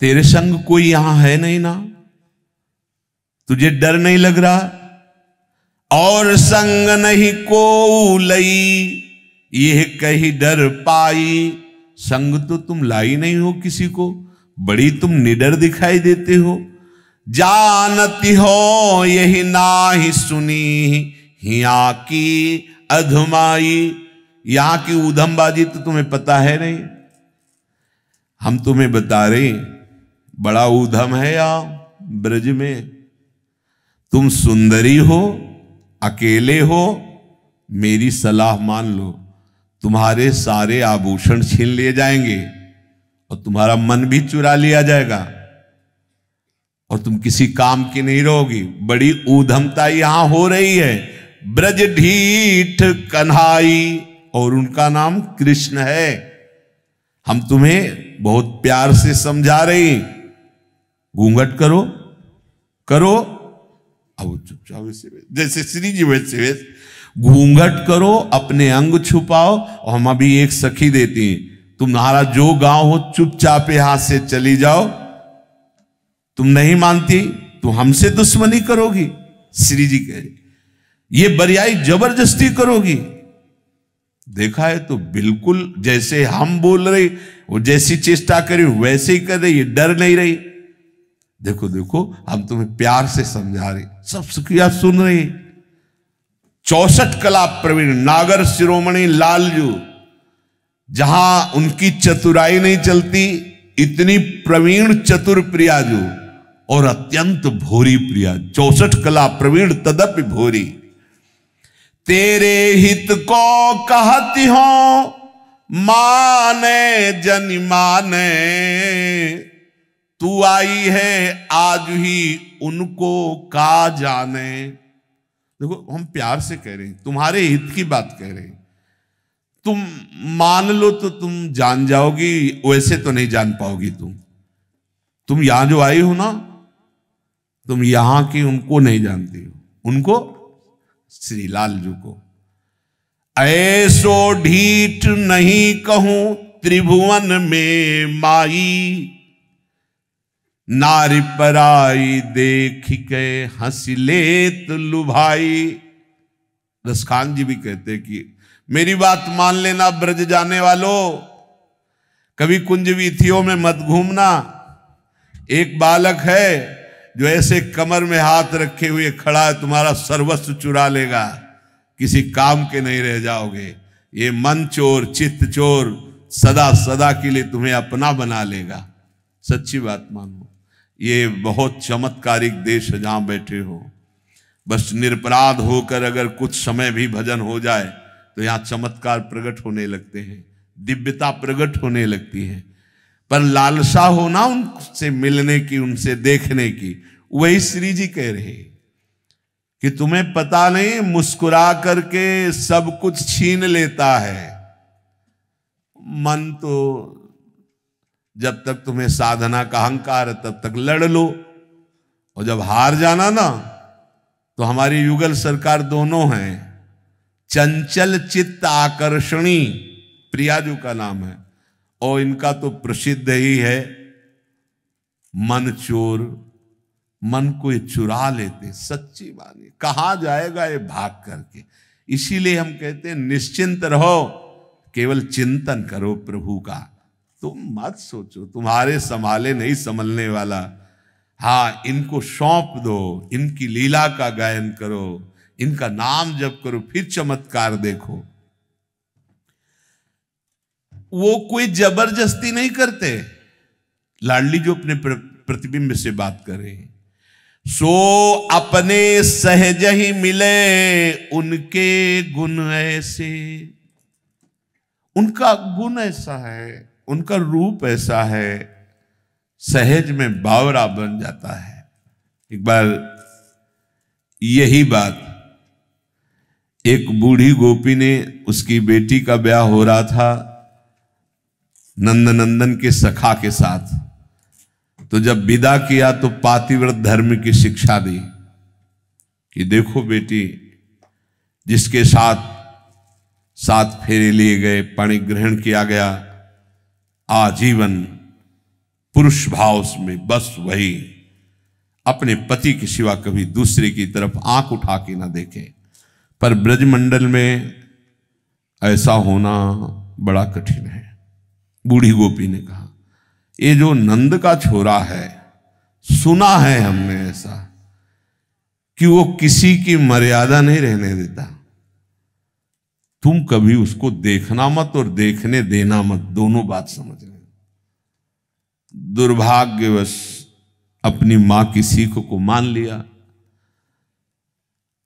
तेरे संग कोई यहां है नहीं ना, तुझे डर नहीं लग रहा। और संग नहीं को लई, यह कही डर पाई। संग तो तुम लाई नहीं हो किसी को, बड़ी तुम निडर दिखाई देते हो। जानती हो यही नाही सुनी, हिया की अधमाई। यहां की ऊधमबाजी तो तुम्हें पता है नहीं, हम तुम्हें बता रहे बड़ा ऊधम है यहां ब्रज में। तुम सुंदरी हो, अकेले हो, मेरी सलाह मान लो, तुम्हारे सारे आभूषण छीन लिए जाएंगे और तुम्हारा मन भी चुरा लिया जाएगा और तुम किसी काम की नहीं रहोगी। बड़ी ऊधमता यहां हो रही है। ब्रज ढीठ कन्हाई, और उनका नाम कृष्ण है। हम तुम्हें बहुत प्यार से समझा रहे, घूंघट करो करो। अब चुपचाप वैसे जैसे श्री जी वैसे घूंघट करो, अपने अंग छुपाओ। और हम अभी एक सखी देती हैं, तुम्हारा जो गांव हो चुपचाप यहां से चली जाओ। तुम नहीं मानती तो हमसे दुश्मनी करोगी। श्री जी कह रहे ये बरियाई जबरदस्ती करोगी। देखा है तो बिल्कुल जैसे हम बोल रहे वो जैसी चेष्टा करी वैसे ही कर रही, ये डर नहीं रही। देखो देखो, हम तुम्हें प्यार से समझा रहे, सब सुखिया सुन रही। 64 कला प्रवीण नागर शिरोमणि लालजू, जहां उनकी चतुराई नहीं चलती, इतनी प्रवीण चतुर प्रियाजू और अत्यंत भोरी प्रिया। 64 कला प्रवीण तदपि भोरी। तेरे हित को कहती हो, माने जन माने। तू आई है आज ही उनको का जाने। देखो हम प्यार से कह रहे हैं, तुम्हारे हित की बात कह रहे हैं। तुम मान लो तो तुम जान जाओगी, वैसे तो नहीं जान पाओगी। तुम यहां जो आई हो ना, तुम यहां की उनको नहीं जानती हो, उनको श्री लालजू को। ऐसो ढीठ नहीं कहूं त्रिभुवन में माई, नारी पराई देख के हंसी लेत लुभाई। रसखान जी भी कहते कि मेरी बात मान लेना ब्रज जाने वालों, कभी कुंज वीथियों में मत घूमना। एक बालक है जो ऐसे कमर में हाथ रखे हुए खड़ा है, तुम्हारा सर्वस्व चुरा लेगा, किसी काम के नहीं रह जाओगे। ये मन चोर चित्त चोर सदा सदा के लिए तुम्हें अपना बना लेगा। सच्ची बात मानो, ये बहुत चमत्कारिक देश है जहां बैठे हो। बस निरपराध होकर अगर कुछ समय भी भजन हो जाए तो यहां चमत्कार प्रकट होने लगते हैं, दिव्यता प्रकट होने लगती है। पर लालसा हो ना उनसे मिलने की, उनसे देखने की। वही श्री जी कह रहे कि तुम्हें पता नहीं, मुस्कुरा करके सब कुछ छीन लेता है मन। तो जब तक तुम्हें साधना का अहंकार है तब तक लड़ लो, और जब हार जाना ना, तो हमारी युगल सरकार दोनों हैं, चंचल चित्त आकर्षणी प्रियाजू का नाम है, और इनका तो प्रसिद्ध ही है मन चोर। मन को ये चुरा लेते, सच्ची बात है। कहां जाएगा ये भाग करके। इसीलिए हम कहते हैं निश्चिंत रहो केवल चिंतन करो प्रभु का। तुम मत सोचो तुम्हारे संभाले नहीं संभलने वाला। हाँ, इनको सौंप दो, इनकी लीला का गायन करो, इनका नाम जप करो, फिर चमत्कार देखो। वो कोई जबरदस्ती नहीं करते। लाडली जो अपने प्रतिबिंब से बात करे, सो अपने सहज ही मिले उनके गुण ऐसे। उनका गुण ऐसा है, उनका रूप ऐसा है, सहज में बावरा बन जाता है। एक बार यही बात एक बूढ़ी गोपी ने, उसकी बेटी का ब्याह हो रहा था नंदनंदन के सखा के साथ, तो जब विदा किया तो पातिव्रत धर्म की शिक्षा दी कि देखो बेटी, जिसके साथ 7 फेरे लिए गए, पाणी ग्रहण किया गया, आजीवन पुरुष भाव में बस वही, अपने पति के सिवा कभी दूसरे की तरफ आंख उठा के ना देखे। पर ब्रजमंडल में ऐसा होना बड़ा कठिन है। बूढ़ी गोपी ने कहा, ये जो नंद का छोरा है, सुना है हमने ऐसा कि वो किसी की मर्यादा नहीं रहने देता। तुम कभी उसको देखना मत और देखने देना मत, दोनों बात समझ लें। दुर्भाग्यवश अपनी मां की सीख को मान लिया।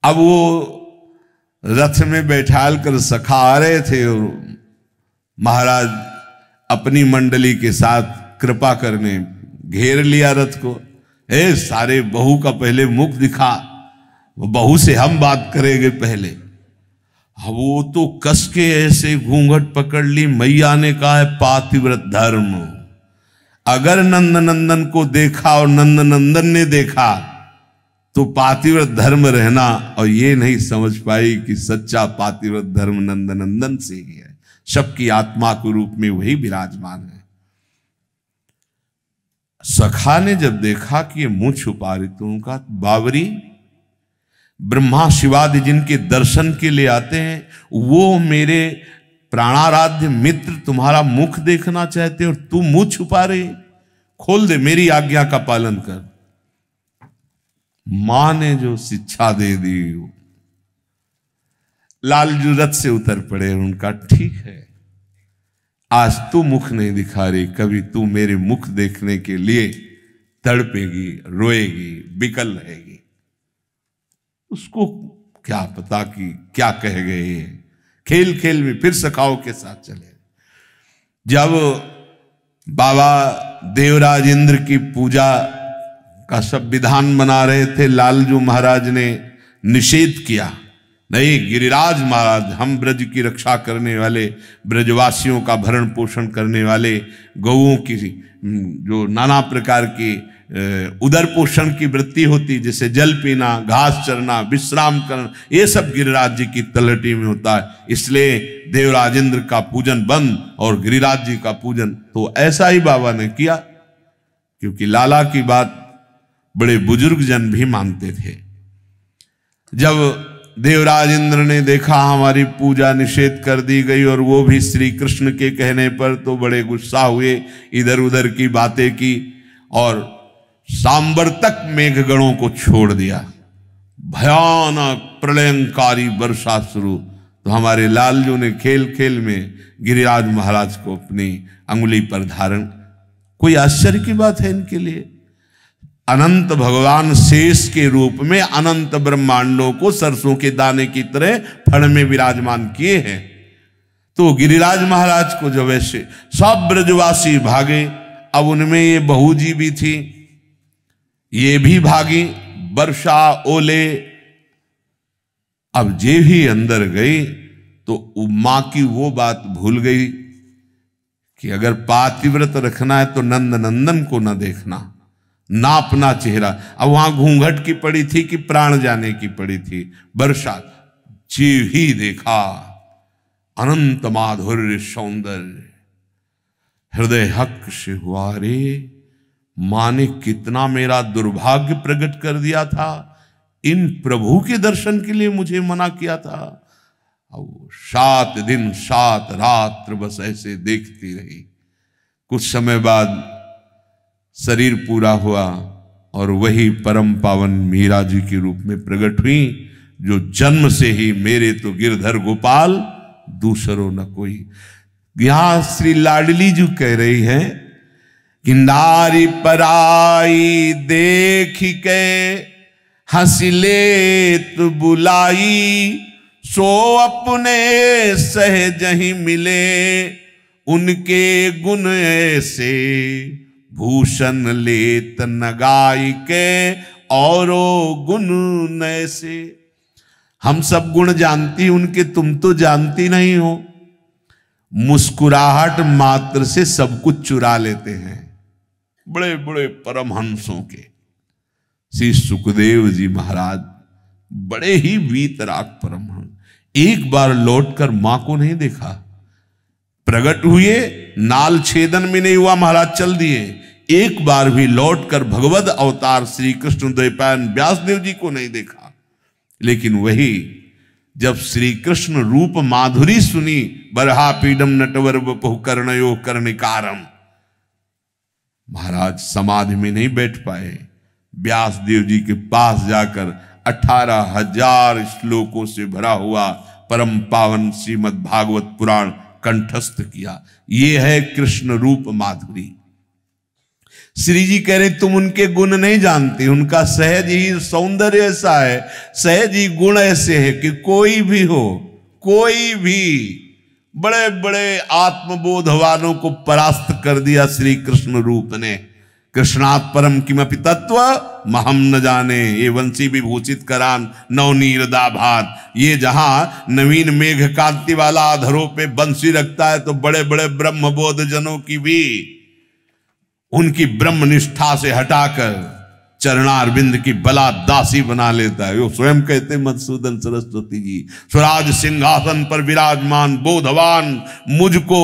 अब वो रथ में बैठाल कर सखा आ रहे थे और महाराज अपनी मंडली के साथ कृपा करने घेर लिया रथ को। सारे बहू का पहले मुख दिखा, बहू से हम बात करेंगे पहले। वो तो कस के ऐसे घूंघट पकड़ ली। मैया ने कहा है पातिव्रत धर्म। अगर नंदनंदन को देखा और नंदनंदन ने देखा तो पातिव्रत धर्म रहना, और ये नहीं समझ पाई कि सच्चा पातिव्रत धर्म नंदनंदन से ही है। सबकी आत्मा के रूप में वही विराजमान है। सखा ने जब देखा कि ये मुंह छुपा रही, तो उनका बावरी, ब्रह्मा शिवादि जिनके दर्शन के लिए आते हैं, वो मेरे प्राणाराध्य मित्र तुम्हारा मुख देखना चाहते और तू मुंह छुपा रही। खोल दे, मेरी आज्ञा का पालन कर। मां ने जो शिक्षा दे दी, लालजू रथ से उतर पड़े। उनका ठीक है, आज तू मुख नहीं दिखा रही, कभी तू मेरे मुख देखने के लिए तड़पेगी, रोएगी, बिकल रहेगी। उसको क्या पता कि क्या कह गए। खेल खेल में फिर सखाओं के साथ चले। जब बाबा देवराज इंद्र की पूजा का सब विधान बना रहे थे, लालजू महाराज ने निषेध किया, नहीं गिरिराज महाराज, हम ब्रज की रक्षा करने वाले, ब्रजवासियों का भरण पोषण करने वाले, गौओं की जो नाना प्रकार की उदर पोषण की वृत्ति होती, जैसे जल पीना, घास चरना, विश्राम करना, ये सब गिरिराज जी की तलहटी में होता है। इसलिए देवराज इंद्र का पूजन बंद और गिरिराज जी का पूजन। तो ऐसा ही बाबा ने किया, क्योंकि लाला की बात बड़े बुजुर्ग जन भी मानते थे। जब देवराज इंद्र ने देखा हमारी पूजा निषेध कर दी गई और वो भी श्री कृष्ण के कहने पर, तो बड़े गुस्सा हुए, इधर उधर की बातें की और सांबर तक मेघगणों को छोड़ दिया। भयानक प्रलयंकारी वर्षा शुरू। तो हमारे लालजू ने खेल खेल में गिरिराज महाराज को अपनी अंगुली पर धारण। कोई आश्चर्य की बात है इनके लिए? अनंत भगवान शेष के रूप में अनंत ब्रह्मांडों को सरसों के दाने की तरह फण में विराजमान किए हैं। तो गिरिराज महाराज को जब ऐसे सब ब्रजवासी भागे, अब उनमें ये बहू जी भी थी, ये भी भागी, वर्षा ओले। अब जे ही अंदर गई तो मां की वो बात भूल गई कि अगर पातिव्रत रखना है तो नंद नंदन को न देखना, ना अपना चेहरा। अब वहां घूंघट की पड़ी थी कि प्राण जाने की पड़ी थी। वर्षा जी ही देखा अनंत माधुर्य सौंदर्य, हृदय हक से हुआ, रे मां ने कितना मेरा दुर्भाग्य प्रकट कर दिया था। इन प्रभु के दर्शन के लिए मुझे मना किया था, और 7 दिन 7 रात्र बस ऐसे देखती रही। कुछ समय बाद शरीर पूरा हुआ और वही परम पावन मीरा जी के रूप में प्रकट हुई, जो जन्म से ही मेरे तो गिरधर गोपाल दूसरो न कोई। यहां श्री लाडली जी कह रही है कि नारी पराई देख के हंसी लेत बुलाई, सो अपने सहज ही मिले उनके गुण ऐसे, भूषण लेत नगाई के औरो गुण नैसे। हम सब गुण जानती उनके, तुम तो जानती नहीं हो। मुस्कुराहट मात्र से सब कुछ चुरा लेते हैं बड़े बड़े परमहंसों के। श्री सुखदेव जी महाराज बड़े ही वीतराग परमहंस, एक बार लौटकर मां को नहीं देखा। प्रकट हुए, नाल छेदन में नहीं हुआ, महाराज चल दिए। एक बार भी लौटकर भगवद अवतार श्री कृष्ण द्वैपायन व्यासदेव जी को नहीं देखा। लेकिन वही जब श्री कृष्ण रूप माधुरी सुनी, बरहा पीडम नटवर बपहु कर्णयो कर्णिकारम, महाराज समाधि में नहीं बैठ पाए। व्यासदेव जी के पास जाकर 18,000 श्लोकों से भरा हुआ परम पावन श्रीमद् भागवत पुराण कंठस्थ किया। ये है कृष्ण रूप माधुरी। श्री जी कह रहे तुम उनके गुण नहीं जानती, उनका सहज ही सौंदर्य ऐसा है, सहज ही गुण ऐसे है कि कोई भी हो, कोई भी बड़े बड़े आत्मबोधवानों को परास्त कर दिया श्री कृष्ण रूप ने। कृष्णात् परम किमपि तत्व महम न जाने, ये वंशी विभूषित करान नवनीरदा भात। ये जहां नवीन मेघ कांति वाला अधरों पे बंसी रखता है, तो बड़े बड़े ब्रह्मबोध जनों की भी उनकी ब्रह्म निष्ठा से हटाकर चरणारविंद की बला दासी बना लेता है। वो स्वयं कहते मधुसूदन सरस्वती जी, स्वराज सिंहासन पर विराजमान बोधवान मुझको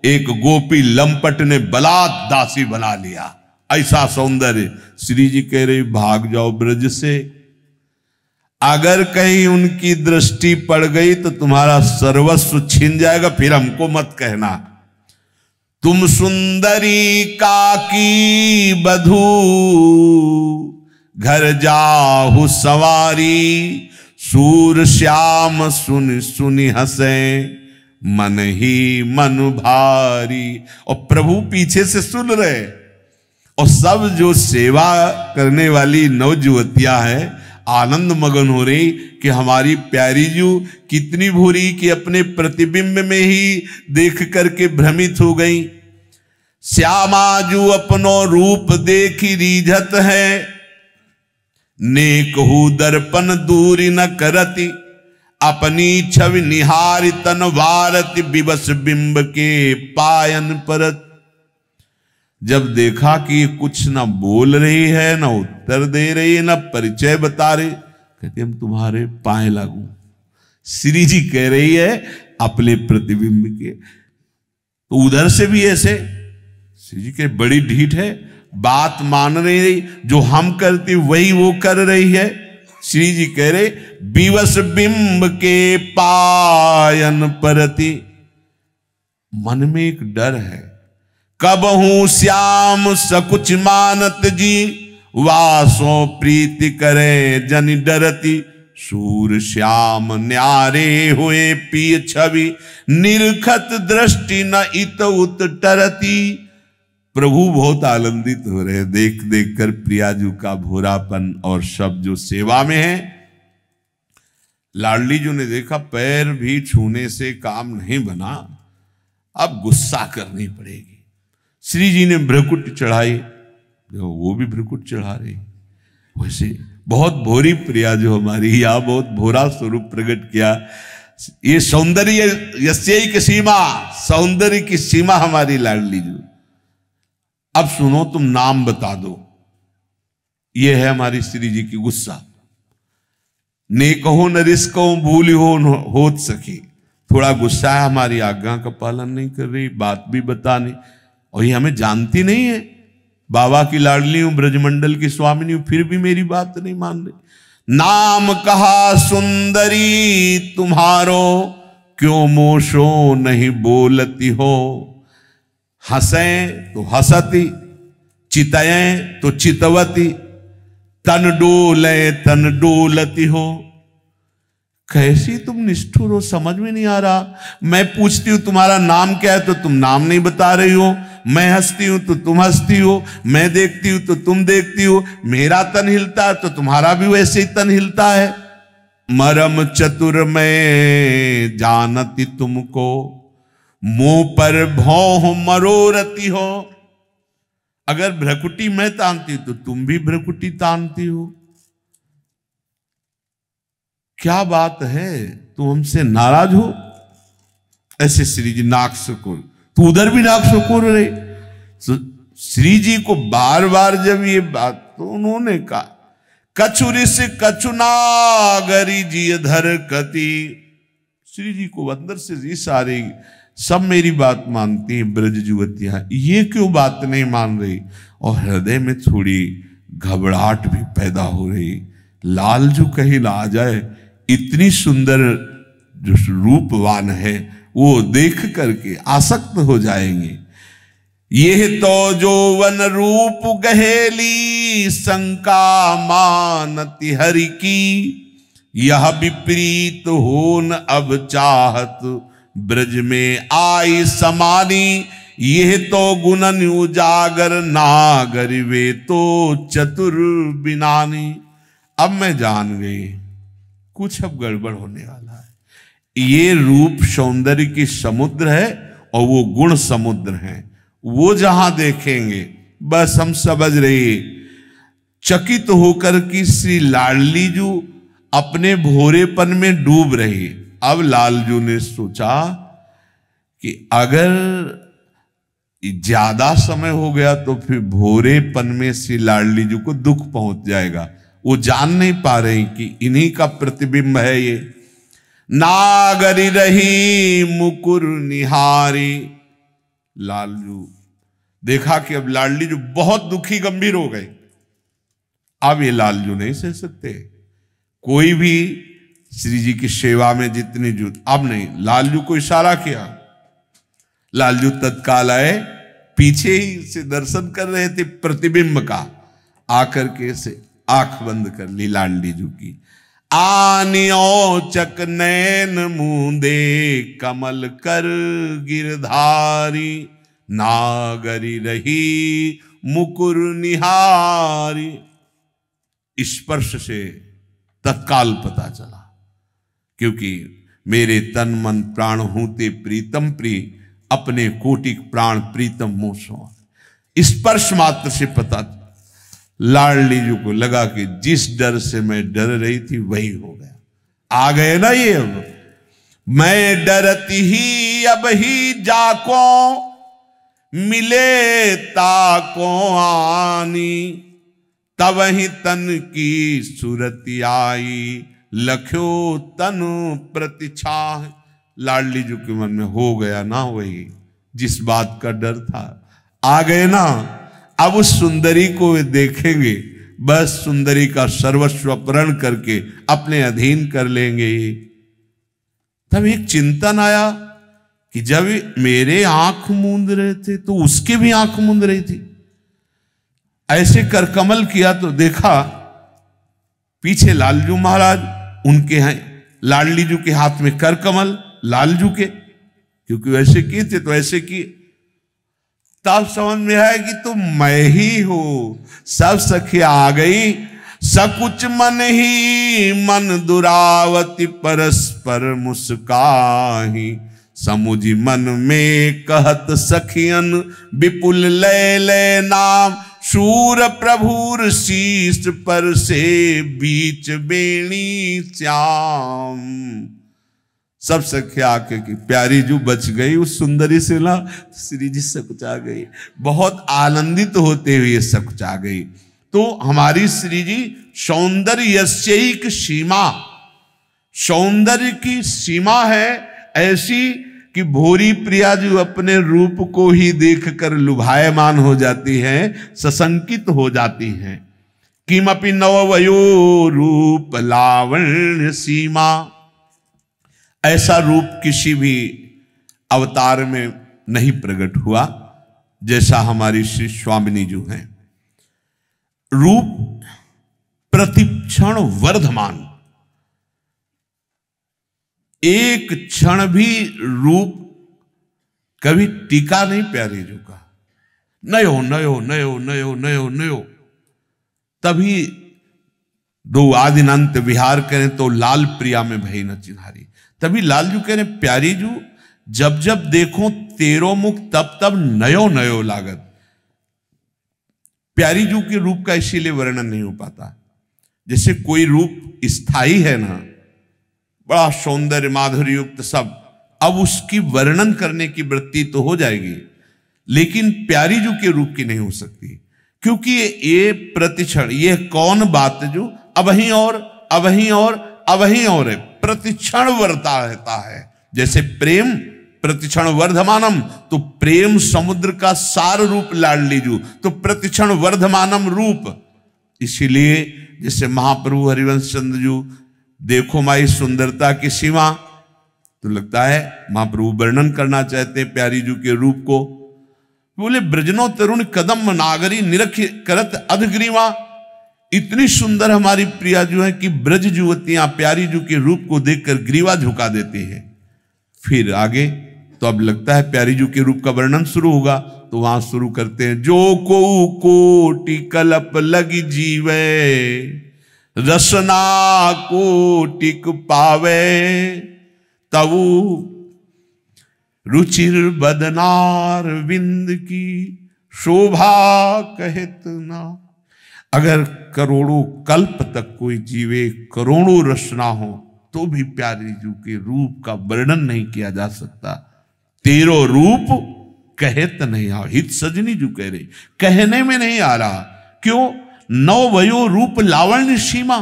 एक गोपी लंपट ने बलात् दासी बना लिया। ऐसा सौंदर्य। श्री जी कह रही भाग जाओ ब्रज से, अगर कहीं उनकी दृष्टि पड़ गई तो तुम्हारा सर्वस्व छीन जाएगा, फिर हमको मत कहना। तुम सुंदरी काकी बधू घर जाहु सवारी, सूर श्याम सुन सुनि हंसे मन ही मन भारी। और प्रभु पीछे से सुन रहे, और सब जो सेवा करने वाली नवजुवतियां हैं आनंद मगन हो रही कि हमारी प्यारी जू कितनी भूरी कि अपने प्रतिबिंब में ही देख करके भ्रमित हो गई। श्यामाजू अपनो रूप देखी रीझत है, नेकहु दर्पण दूरी न करती, अपनी छवि निहारी तन वारति, विवश बिंब के पायन परत। जब देखा कि ये कुछ ना बोल रही है, ना उत्तर दे रही है, ना परिचय बता रही, कहते हम तुम्हारे पाए लागू। श्री जी कह रही है अपने प्रतिबिंब के। तो उधर से भी ऐसे श्री जी के बड़ी ढीठ है, बात मान रही, जो हम करते वही वो कर रही है। श्री जी कह रहे विवश बिंब के पायन परति। मन में एक डर है, कबहू श्याम सकुच मानत जी, वासो प्रीति करे जन डरती, सूर श्याम न्यारे हुए पिय छवि, निरखत दृष्टि न इत उत टरती। प्रभु बहुत आनंदित हो रहे देख देख कर प्रियाजू का भोरापन, और सब जो सेवा में है। लाडली जी ने देखा पैर भी छूने से काम नहीं बना, अब गुस्सा करनी पड़ेगी। श्री जी ने भ्रकुट चढ़ाई, वो भी भ्रकुट चढ़ा रही। वैसे बहुत भोरी प्रिया जो हमारी, या बहुत भोरा स्वरूप प्रकट किया। ये सौंदर्य यस्यई की सीमा, सौंदर्य की सीमा हमारी लाडली जी। अब सुनो, तुम नाम बता दो। ये है हमारी श्री जी की गुस्सा। ने कहो न रिस्को भूल होत सकी। थोड़ा गुस्सा है, हमारी आज्ञा का पालन नहीं कर रही, बात भी बतानी, और ये हमें जानती नहीं है। बाबा की लाडली हूं, ब्रजमंडल की स्वामिनी हूं, फिर भी मेरी बात नहीं मान रही। नाम कहा सुंदरी तुम्हारो, क्यों मोशो नहीं बोलती हो। हंसे तो हंसती, चितएं तो चितवती, तन डोले तन डोलती हो। कैसी तुम निष्ठुर हो, समझ में नहीं आ रहा। मैं पूछती हूं तुम्हारा नाम क्या है तो तुम नाम नहीं बता रही हो। मैं हंसती हूं तो तुम हंसती हो। मैं देखती हूं तो तुम देखती हो। मेरा तन हिलता है तो तुम्हारा भी वैसे ही तन हिलता है। मरम चतुर मैं जानती तुमको, मुंह पर भौं मरोरती हो। अगर भ्रकुटी मैं तानती हूं तो तुम भी भ्रकुटी तानती हो। क्या बात है, तुम हमसे नाराज हो। ऐसे श्री जी नाक सुकुर, तू उधर भी नाक सुकुर रहे। तो श्री जी को बार बार जब ये बात, तो उन्होंने कहा कछुरिस कछुनागरी जी धर कति। श्री जी को अंदर से जी सारी सब मेरी बात मानती है ब्रज युवतियां, ये क्यों बात नहीं मान रही। और हृदय में थोड़ी घबराहट भी पैदा हो रही। लाल जो कहीं ला जाए, इतनी सुंदर जो रूपवान है वो देख करके आसक्त हो जाएंगे। ये तो जो वन रूप गहेली, शंका मानती हरि की। यह विपरीत होन अब चाहत, ब्रज में आई समानी। यह तो गुणन उजागर नागर, वे तो चतुर बिनानी। अब मैं जान गई कुछ अब गड़बड़ होने वाला है। ये रूप सौंदर्य की समुद्र है और वो गुण समुद्र है। वो जहां देखेंगे बस हम समझ रहे। चकित होकर कि श्री लाडलीजू अपने भोरेपन में डूब रही। अब लालजू ने सोचा कि अगर ज्यादा समय हो गया तो फिर भोरेपन में श्री लाडलीजू को दुख पहुंच जाएगा। वो जान नहीं पा रही कि इन्हीं का प्रतिबिंब है ये। नागरी रही मुकुर निहारी। लालजू देखा कि अब लाडलीजू बहुत दुखी गंभीर हो गए। अब ये लालजू नहीं सह सकते। कोई भी श्री जी की सेवा में जितनी जुट, अब नहीं। लालजू को इशारा किया। लालजू तत्काल आए, पीछे ही से दर्शन कर रहे थे प्रतिबिंब का। आकर के से आंख बंद कर ली लाडलीजू की। आनियो चक नैन मूंदे, कमल कर गिरधारी। नागरी रही मुकुर निहारी। स्पर्श से तत्काल पता चला, क्योंकि मेरे तन मन प्राण हूते प्रीतम प्रिय, अपने कोटिक प्राण प्रीतम मोसो। स्पर्श मात्र से पता। लाडलीजू को लगा कि जिस डर से मैं डर रही थी वही हो गया। आ गए ना ये। अब मैं डरती ही अब ही जाको, मिले ताको आनी। तब ही तन की सूरती आई, लख्यो तन प्रतिछाह। लाडलीजू के मन में हो गया ना वही जिस बात का डर था। आ गए ना। अब उस सुंदरी को वे देखेंगे, बस सुंदरी का सर्वस्व अपहरण करके अपने अधीन कर लेंगे। तब एक चिंतन आया कि जब मेरे आंख मूंद रहे थे तो उसके भी आंख मूंद रही थी। ऐसे कर कमल किया तो देखा पीछे लालजू महाराज, उनके हैं लाडलीजू के हाथ में कर कमल लालजू के, क्योंकि वैसे किए थे तो ऐसे किए। तब समझ में आया कि तुम मैं ही हूं। सब सखिया आ गई। सकुच मन ही मन दुरावती, परस्पर मुस्काही। समुझी मन में कहत सखियन, विपुल लय लय नाम। शूर प्रभुर शीश पर से, बीच बेणी श्याम। सब सखिया आके की प्यारी जो बच गई उस सुंदरी से ना, श्री जी सकुचा गई। बहुत आनंदित होते हुए सकुचा गई। तो हमारी श्री जी सौंदर्यस्यैक सीमा, सौंदर्य की सीमा है ऐसी कि भोरी प्रिया जो अपने रूप को ही देखकर लुभायमान हो जाती हैं, सशंकित हो जाती हैं। किमपि नववयो रूप लावण्य सीमा। ऐसा रूप किसी भी अवतार में नहीं प्रकट हुआ जैसा हमारी श्री स्वामिनी जी हैं। रूप प्रतिक्षण वर्धमान, एक क्षण भी रूप कभी टीका नहीं प्यारी जी का, नयो नयो नयो नयो नयो नयो। तभी दो आदिनांत विहार करें तो लाल प्रिया में भई न चिन्हारी। तभी लाल जू कह रहे प्यारी जू जब जब देखो तेरो मुख तब तब नयो नयो लागत। प्यारी जू के रूप का इसीलिए वर्णन नहीं हो पाता। जैसे कोई रूप स्थायी है ना, बड़ा सौंदर्य माधुर्य युक्त सब, अब उसकी वर्णन करने की वृत्ति तो हो जाएगी, लेकिन प्यारी जू के रूप की नहीं हो सकती, क्योंकि ये प्रतिक्षण, ये कौन बात जो अबहीं और अबहीं और अबहीं और है, प्रतिक्षण वर्ता रहता है। जैसे प्रेम प्रतिक्षण वर्धमानम, तो प्रेम समुद्र का सार रूप लाडली जू, तो प्रतिक्षण वर्धमानम रूप। इसीलिए जैसे महाप्रभु हरिवंश चंद्र जू, देखो माई सुंदरता की सीमा, तो लगता है महाप्रभु वर्णन करना चाहते हैं प्यारी जू के रूप को। बोले ब्रजनो तरुण कदम नागरी निरख करत अधग्रीवा। इतनी सुंदर हमारी प्रिया जो है कि ब्रज युवतियां प्यारी जू के रूप को देखकर ग्रीवा झुका देती हैं। फिर आगे तो अब लगता है प्यारी जू के रूप का वर्णन शुरू होगा, तो वहां शुरू करते हैं, जो को कोटि कलप लगी जीवे रसना कोटिक पावे तऊ रुचिर बदनार विंद की शोभा कहत ना। अगर करोड़ों कल्प तक कोई जीवे, करोड़ों रचना हो, तो भी प्यारी जू के रूप का वर्णन नहीं किया जा सकता। तेरो रूप कहत नहीं आ, हित सजनी जू कह रही, कहने में नहीं आ रहा। क्यों? नव वयो रूप लावण्य सीमा,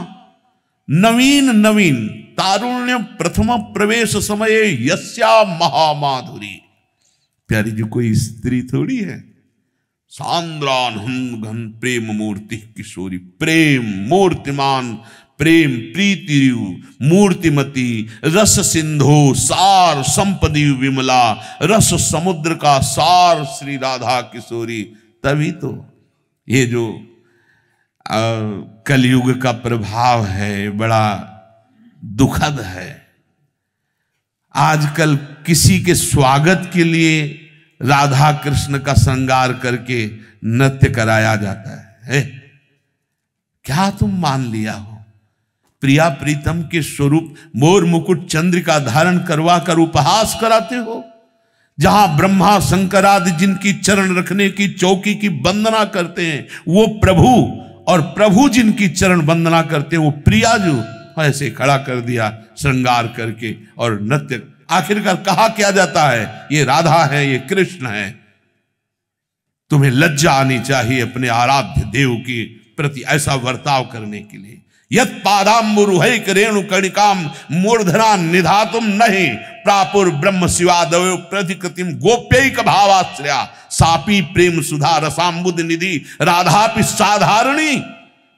नवीन नवीन तारुण्य प्रथम प्रवेश समय यस्या महामाधुरी। प्यारी जी कोई स्त्री थोड़ी है, सांद्रान घन प्रेम मूर्ति किशोरी, प्रेम मूर्तिमान, प्रेम प्रीति मूर्तिमती, रस सिंधु सार संपदी विमला, रस समुद्र का सार श्री राधा किशोरी। तभी तो ये जो कलयुग का प्रभाव है बड़ा दुखद है। आजकल किसी के स्वागत के लिए राधा कृष्ण का श्रृंगार करके नृत्य कराया जाता है। क्या तुम मान लिया हो? प्रिया प्रीतम के स्वरूप मोर मुकुट चंद्रिका धारण करवा कर उपहास कराते हो। जहां ब्रह्मा शंकर आदि जिनकी चरण रखने की चौकी की वंदना करते हैं वो प्रभु, और प्रभु जिनकी चरण वंदना करते हैं वो प्रिया जो ऐसे खड़ा कर दिया श्रृंगार करके और नृत्य। आखिरकार कहा क्या जाता है, ये राधा है, ये कृष्ण है। तुम्हें लज्जा आनी चाहिए अपने आराध्य देव के प्रति ऐसा बर्ताव करने के लिए। यत पादाम्बुरुहैक रेणु कणिकाम मूर्धना निधातुम नहीं प्रापुर ब्रह्म शिवादयो प्रतिकृतिम गोप्यैक भावाश्रया सापी प्रेम सुधा रसाम्बुद निधि राधापि साधारणी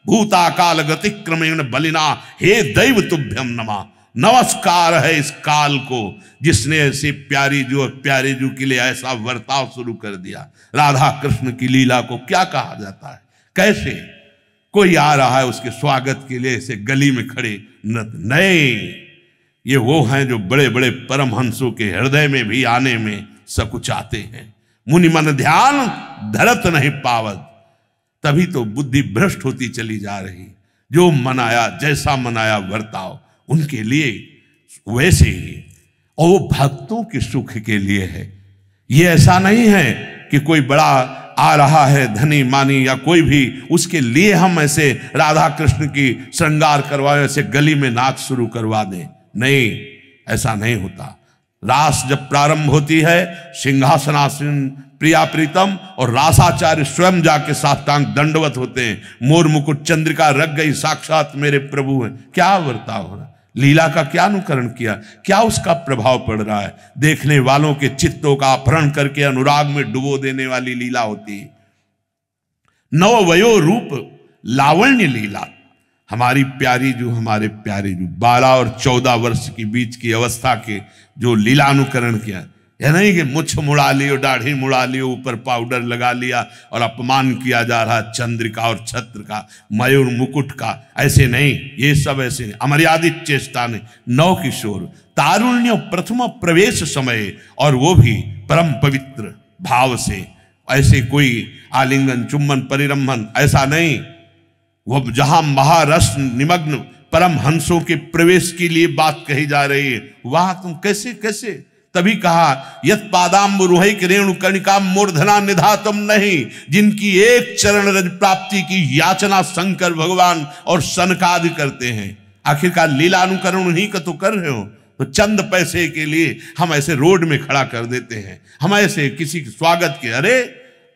भूताकाल गतिक्रमेण बलिना हे दैव तुभ्यम नमा। नमस्कार है इस काल को जिसने ऐसे प्यारी जू के लिए ऐसा वर्ताव शुरू कर दिया। राधा कृष्ण की लीला को क्या कहा जाता है? कैसे कोई आ रहा है उसके स्वागत के लिए ऐसे गली में खड़े नृत्य? नहीं, ये वो हैं जो बड़े बड़े परमहंसों के हृदय में भी आने में सकुचाते हैं। मुनि मन ध्यान धरत नहीं पावत। तभी तो बुद्धि भ्रष्ट होती चली जा रही। जो मनाया, जैसा मनाया वर्ताव उनके लिए वैसे ही, और वो भक्तों के सुख के लिए है। ये ऐसा नहीं है कि कोई बड़ा आ रहा है धनी मानी या कोई भी, उसके लिए हम ऐसे राधा कृष्ण की श्रृंगार करवाए, ऐसे गली में नाच शुरू करवा दें। नहीं, ऐसा नहीं होता। रास जब प्रारंभ होती है, सिंहासनासीन प्रिया प्रीतम और रासाचार्य स्वयं जाके साष्टांग दंडवत होते हैं। मोर मुकुट चंद्रिका रख गई, साक्षात मेरे प्रभु हैं। क्या वर्ताव हो रहा, लीला का क्या अनुकरण किया, क्या उसका प्रभाव पड़ रहा है? देखने वालों के चित्तों का अपहरण करके अनुराग में डुबो देने वाली लीला होती है। नव वयो रूप लावण्य लीला, हमारी प्यारी जो, हमारे प्यारे जो 12 और 14 वर्ष के बीच की अवस्था के जो लीलानुकरण किया, यह नहीं कि मुछ मुड़ा लियो, दाढ़ी मुड़ा लियो, ऊपर पाउडर लगा लिया और अपमान किया जा रहा चंद्र का और छत्र का, मयूर मुकुट का, ऐसे नहीं, ये सब ऐसे नहीं। अमर्यादित चेष्टा ने नव किशोर तारुण्य प्रथम प्रवेश समय, और वो भी परम पवित्र भाव से, ऐसे कोई आलिंगन चुम्बन परिरंभन ऐसा नहीं। वो जहां महारस निमग्न परम हंसों के प्रवेश के लिए बात कही जा रही है, वहां तुम कैसे कैसे, तभी कहा यत पादाम्बुरुहैक रेणु कणिका मूर्धना निधातम नहीं, जिनकी एक चरण रज प्राप्ति की याचना शंकर भगवान और सनकादि करते हैं। आखिरकार लीलानुकरण उन्हीं का तो कर रहे हो, तो चंद पैसे के लिए हम ऐसे रोड में खड़ा कर देते हैं, हम ऐसे किसी के स्वागत के, अरे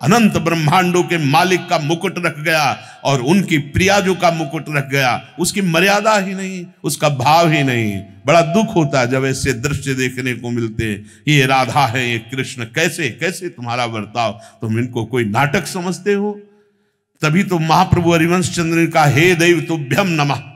अनंत ब्रह्मांडों के मालिक का मुकुट रख गया और उनकी प्रिया जो का मुकुट रख गया, उसकी मर्यादा ही नहीं, उसका भाव ही नहीं। बड़ा दुख होता है जब ऐसे दृश्य देखने को मिलते हैं। ये राधा है, ये कृष्ण, कैसे कैसे तुम्हारा बर्ताव, तुम इनको कोई नाटक समझते हो? तभी तो महाप्रभु हरिवंश चंद्र ने कहा, हे दैव तुभ्यम नमः,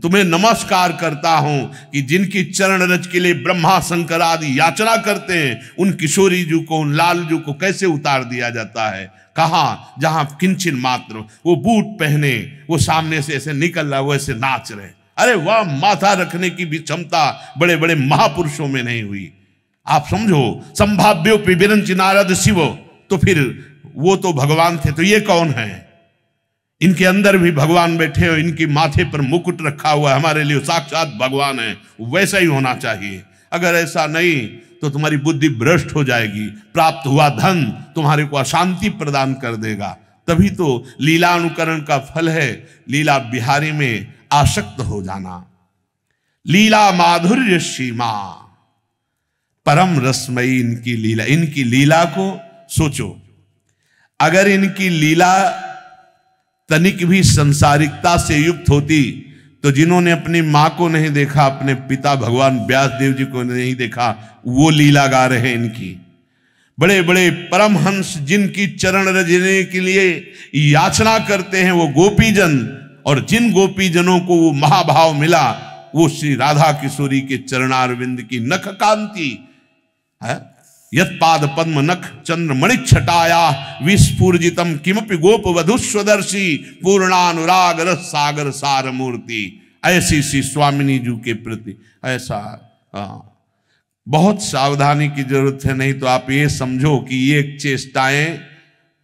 तुम्हें नमस्कार करता हूं कि जिनकी चरण रज के लिए ब्रह्मा शंकर आदि याचना करते हैं, उन किशोरी जी को, उन लाल जी को कैसे उतार दिया जाता है। कहाँ, जहां किंचन मात्र वो बूट पहने, वो सामने से ऐसे निकल रहा, वो ऐसे नाच रहे। अरे वाह, माथा रखने की भी क्षमता बड़े बड़े महापुरुषों में नहीं हुई। आप समझो, संभाव्योपि विरंच नारद शिव, तो फिर वो तो भगवान थे, तो ये कौन है? इनके अंदर भी भगवान बैठे हो, इनके माथे पर मुकुट रखा हुआ है, हमारे लिए साक्षात भगवान है। वैसा ही होना चाहिए। अगर ऐसा नहीं तो तुम्हारी बुद्धि भ्रष्ट हो जाएगी, प्राप्त हुआ धन तुम्हारे को अशांति प्रदान कर देगा। तभी तो लीला अनुकरण का फल है लीला बिहारी में आसक्त हो जाना। लीला माधुर्य सीमा परम रसमयी इनकी लीला। इनकी लीला को सोचो, अगर इनकी लीला तनिक भी संसारिकता से युक्त होती तो जिन्होंने अपनी मां को नहीं देखा, अपने पिता भगवान व्यास देव जी को नहीं देखा, वो लीला गा रहे हैं इनकी। बड़े बड़े परमहंस जिनकी चरण रजने के लिए याचना करते हैं वो गोपीजन, और जिन गोपीजनों को वो महाभाव मिला वो श्री राधा किशोरी के चरणारविंद की नख कांति है। यत पाद पद्म नख चंद्र मणिक छटाया विस्फूर्जितम किमपि गोप वधुस्वदर्शी पूर्णानुराग रस सागर सार मूर्ति। ऐसी सी स्वामिनी जी के प्रति ऐसा बहुत सावधानी की जरूरत है। नहीं तो आप ये समझो कि ये चेष्टाएं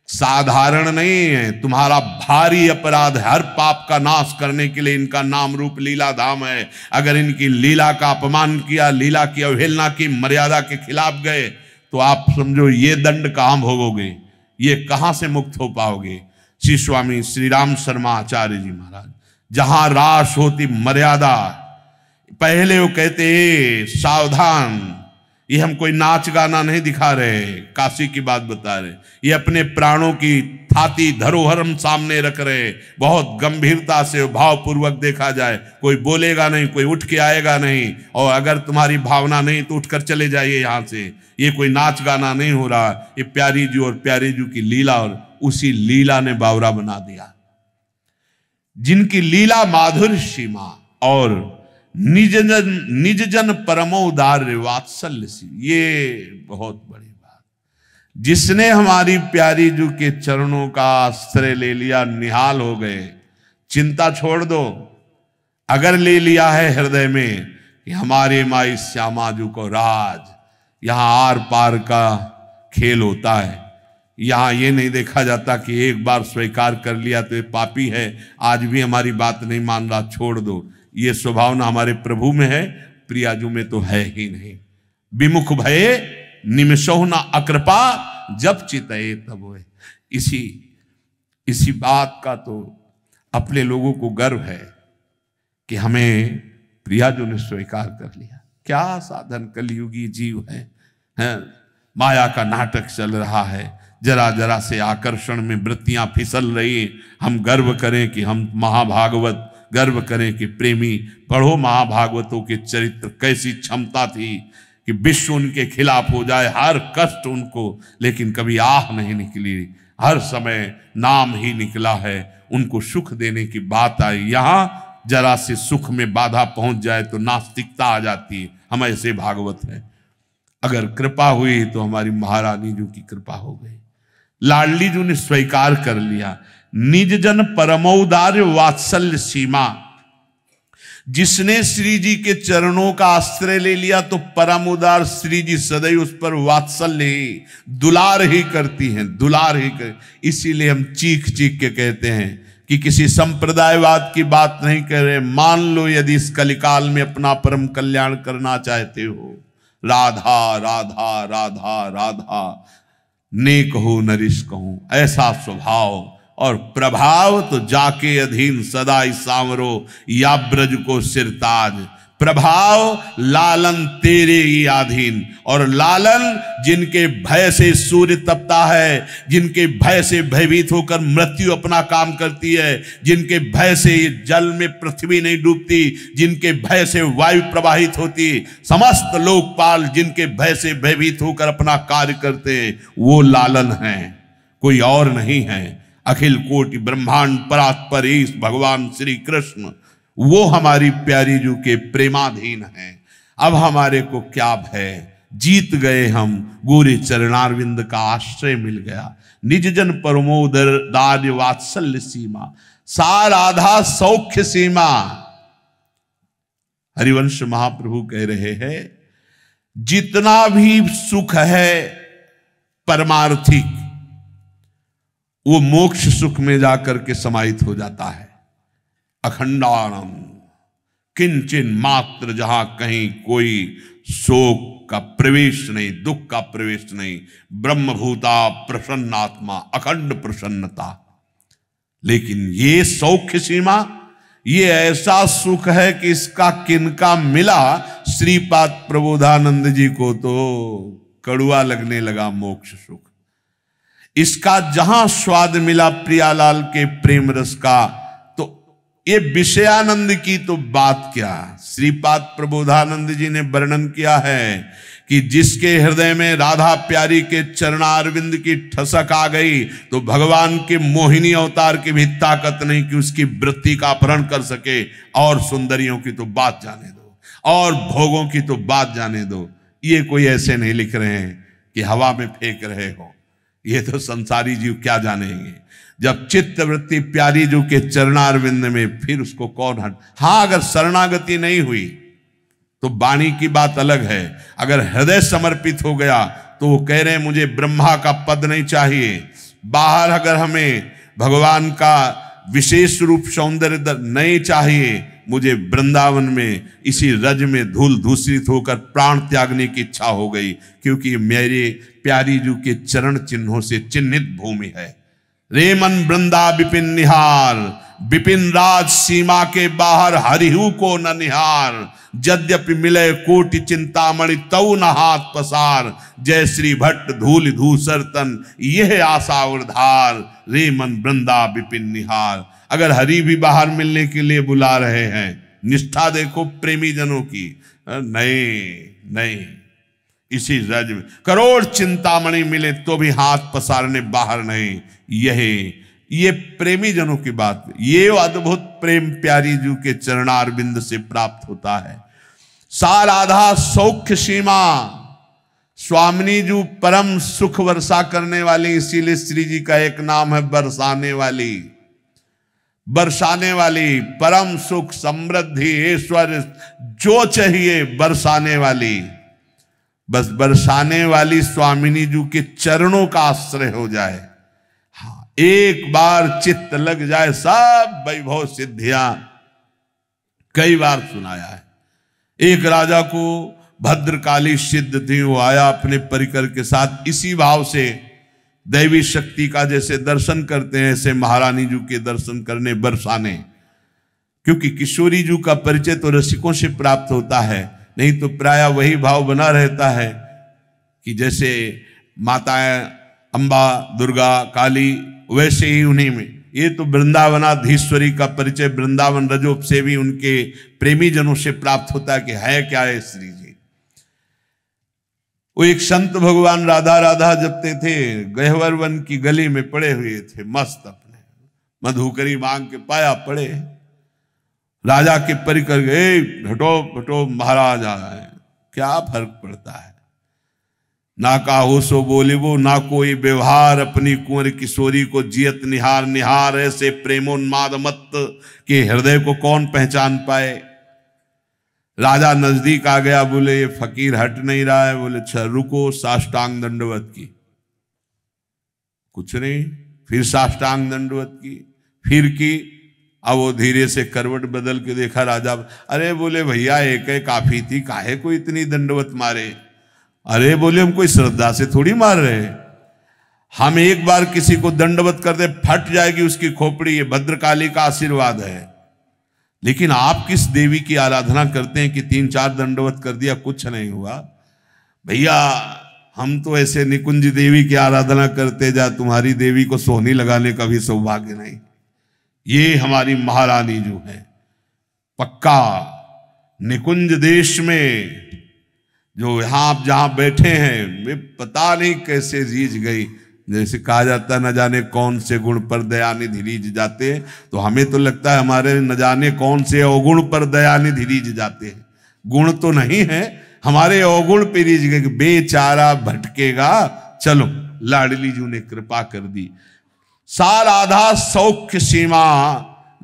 साधारण नहीं है, तुम्हारा भारी अपराध है। हर पाप का नाश करने के लिए इनका नाम रूप लीला धाम है। अगर इनकी लीला का अपमान किया, लीला की अवहेलना की, मर्यादा के खिलाफ गए तो आप समझो ये दंड कहां भोगोगे, ये कहां से मुक्त हो पाओगे। श्री स्वामी श्री राम शर्मा आचार्य जी महाराज, जहां रास होती मर्यादा, पहले वो कहते सावधान, ये हम कोई नाच गाना नहीं दिखा रहे, काशी की बात बता रहे, ये अपने प्राणों की थाती धरोहर हम सामने रख रहे। बहुत गंभीरता से भावपूर्वक देखा जाए, कोई बोलेगा नहीं, कोई उठ के आएगा नहीं, और अगर तुम्हारी भावना नहीं तो उठकर चले जाइए यहां से। ये कोई नाच गाना नहीं हो रहा, ये प्यारी जी और प्यारी जी की लीला, और उसी लीला ने बावरा बना दिया। जिनकी लीला माधुर्य सीमा और निज जन परमोदार्य वात्सल्य सी, ये बहुत बड़ी बात। जिसने हमारी प्यारी जू के चरणों का आश्रय ले लिया, निहाल हो गए। चिंता छोड़ दो, अगर ले लिया है हृदय में कि हमारे माई श्यामा जू को राज, यहां आर पार का खेल होता है। यहां ये नहीं देखा जाता कि एक बार स्वीकार कर लिया तो ये पापी है, आज भी हमारी बात नहीं मान रहा, छोड़ दो। ये स्वभाव ना हमारे प्रभु में है, प्रियाजू में तो है ही नहीं। विमुख भये निमिषो न अकृपा, जब चितये तब होए। इसी बात का तो अपने लोगों को गर्व है कि हमें प्रियाजू ने स्वीकार कर लिया। क्या साधन कलयुगी जीव है? माया का नाटक चल रहा है, जरा जरा से आकर्षण में वृत्तियां फिसल रही। हम गर्व करें कि हम महाभागवत, गर्व करें कि प्रेमी। पढ़ो महाभागवतों के चरित्र, कैसी क्षमता थी कि विश्व उनके खिलाफ हो जाए, हर कष्ट उनको, लेकिन कभी आह नहीं निकली, हर समय नाम ही निकला है। उनको सुख देने की बात आई। यहां जरा से सुख में बाधा पहुंच जाए तो नास्तिकता आ जाती है। हम ऐसे भागवत हैं। अगर कृपा हुई तो हमारी महारानी जी की कृपा हो गई, लाडली जी ने स्वीकार कर लिया। निज जन परमोदार्य वात्सल्य सीमा, जिसने श्री जी के चरणों का आश्रय ले लिया तो परम उदार श्री जी सदैव उस पर वात्सल्य ही, दुलार ही करती हैं, दुलार ही कर। इसीलिए हम चीख चीख के कहते हैं कि किसी संप्रदायवाद की बात नहीं कर रहे। मान लो यदि इस कलिकाल में अपना परम कल्याण करना चाहते हो, राधा राधा राधा राधा, ने कहूं नरिश कहूं, ऐसा स्वभाव और प्रभाव तो जाके अधीन सदा ही सांवरो या ब्रज को सिरताज। प्रभाव लालन तेरे ही अधीन, और लालन जिनके भय से सूर्य तपता है, जिनके भय से भयभीत होकर मृत्यु अपना काम करती है, जिनके भय से जल में पृथ्वी नहीं डूबती, जिनके भय से वायु प्रवाहित होती, समस्त लोकपाल जिनके भय से भयभीत होकर अपना कार्य करते, वो लालन हैं, कोई और नहीं है। अखिल कोटि ब्रह्मांड परात्पर ईश भगवान श्री कृष्ण, वो हमारी प्यारी जू के प्रेमाधीन हैं। अब हमारे को क्या भय, जीत गए हम, गोरे चरणारविंद का आश्रय मिल गया। निज जन परमोदर दार्य वात्सल्य सीमा, सा राधा सौख्य सीमा। हरिवंश महाप्रभु कह रहे हैं, जितना भी सुख है परमार्थिक, वो मोक्ष सुख में जाकर के समाहित हो जाता है। अखंडानम किंचिन मात्र, जहां कहीं कोई शोक का प्रवेश नहीं, दुख का प्रवेश नहीं, ब्रह्मभूता प्रसन्नात्मा, अखंड प्रसन्नता। लेकिन ये सौख्य सीमा, ये ऐसा सुख है कि इसका किनका मिला, श्रीपाद प्रबोधानंद जी को तो कड़ुआ लगने लगा मोक्ष सुख। इसका जहां स्वाद मिला प्रियालाल के प्रेम रस का, तो ये विषयानंद की तो बात क्या। श्रीपाद प्रबोधानंद जी ने वर्णन किया है कि जिसके हृदय में राधा प्यारी के चरणारविंद की ठसक आ गई, तो भगवान के मोहिनी अवतार की भी ताकत नहीं कि उसकी वृत्ति का अपहरण कर सके। और सुंदरियों की तो बात जाने दो, और भोगों की तो बात जाने दो। ये कोई ऐसे नहीं लिख रहे हैं कि हवा में फेंक रहे हो, ये तो संसारी जीव क्या जानेंगे। जब चित्त वृत्ति प्यारी जीव के चरणारविंद में, फिर उसको कौन हट। हाँ, अगर शरणागति नहीं हुई तो वाणी की बात अलग है। अगर हृदय समर्पित हो गया तो वो कह रहे हैं मुझे ब्रह्मा का पद नहीं चाहिए। बाहर अगर हमें भगवान का विशेष रूप सौंदर्य नहीं चाहिए, मुझे वृंदावन में इसी रज में धूल धूसरित होकर प्राण त्यागने की इच्छा हो गई, क्योंकि मेरे प्यारी जू के चरण चिन्हों से चिन्हित भूमि है। रे मन वृंदा विपिन निहार, विपिन राज सीमा के बाहर हरिहु को न निहार। यद्यपि मिले कोटि चिंतामणि तऊ न हाथ पसार। जय श्री भट्ट धूल धूसर तन यह आशा उधार। रे मन वृंदा विपिन निहार। अगर हरि भी बाहर मिलने के लिए बुला रहे हैं, निष्ठा देखो प्रेमी जनों की। नहीं नहीं, इसी रज में करोड़ चिंतामणि मिले तो भी हाथ पसारने बाहर नहीं। ये प्रेमी जनों की बात, ये अद्भुत प्रेम प्यारी जू के चरणारविंद से प्राप्त होता है। सा राधा सौख्य सीमा, स्वामिनी जू परम सुख वर्षा करने वाली, इसीलिए श्री जी का एक नाम है बरसाने वाली। बरसाने वाली, परम सुख समृद्धि ऐश्वर्य जो चाहिए बरसाने वाली। बस बरसाने वाली स्वामिनी जू के चरणों का आश्रय हो जाए। हाँ, एक बार चित्त लग जाए, सब वैभव सिद्धियां। कई बार सुनाया है, एक राजा को भद्रकाली सिद्ध थी, वो आया अपने परिकर के साथ, इसी भाव से दैवी शक्ति का जैसे दर्शन करते हैं ऐसे महारानी जू के दर्शन करने बरसाने। क्योंकि किशोरी जू का परिचय तो रसिकों से प्राप्त होता है, नहीं तो प्राय वही भाव बना रहता है कि जैसे माताएं अंबा दुर्गा काली, वैसे ही उन्हीं में। ये तो वृंदावनाधीश्वरी का परिचय वृंदावन रजोप से भी उनके प्रेमी जनों से प्राप्त होता है कि है क्या है श्री जी। वो एक संत भगवान राधा राधा जपते थे, गहवर वन की गली में पड़े हुए थे मस्त, अपने मधुकरी मांग के पाया पड़े। राजा के परिकर गए, हटो हटो महाराज आए। क्या फर्क पड़ता है, ना काहू सो बोले वो, ना कोई व्यवहार, अपनी कुंवर किशोरी को जियत निहार निहार। ऐसे प्रेमोन्माद मत के हृदय को कौन पहचान पाए। राजा नजदीक आ गया, बोले ये फकीर हट नहीं रहा है। बोले अच्छा रुको, साष्टांग दंडवत की। कुछ नहीं, फिर साष्टांग दंडवत की, फिर की। अब वो धीरे से करवट बदल के देखा राजा, अरे बोले भैया एक काफी थी, काहे को इतनी दंडवत मारे। अरे बोले हम कोई श्रद्धा से थोड़ी मार रहे, हम एक बार किसी को दंडवत कर दे फट जाएगी उसकी खोपड़ी, ये भद्रकाली का आशीर्वाद है। लेकिन आप किस देवी की आराधना करते हैं कि 3-4 दंडवत कर दिया कुछ नहीं हुआ। भैया हम तो ऐसे निकुंज देवी की आराधना करते जा, तुम्हारी देवी को सोहनी लगाने का भी सौभाग्य नहीं। ये हमारी महारानी जो है पक्का निकुंज देश में, जो यहां आप जहां बैठे हैं, वे पता नहीं कैसे रीझ गई। जैसे कहा जाता न जाने कौन से गुण पर दयानिधि रीझ जाते हैं, तो हमें तो लगता है हमारे न जाने कौन से अवगुण पर दयानिधि रीझ जाते हैं। गुण तो नहीं है, हमारे अवगुण पे रीझ गए कि बेचारा भटकेगा। चलो लाडली जी ने कृपा कर दी। साराधा सौख्य सीमा,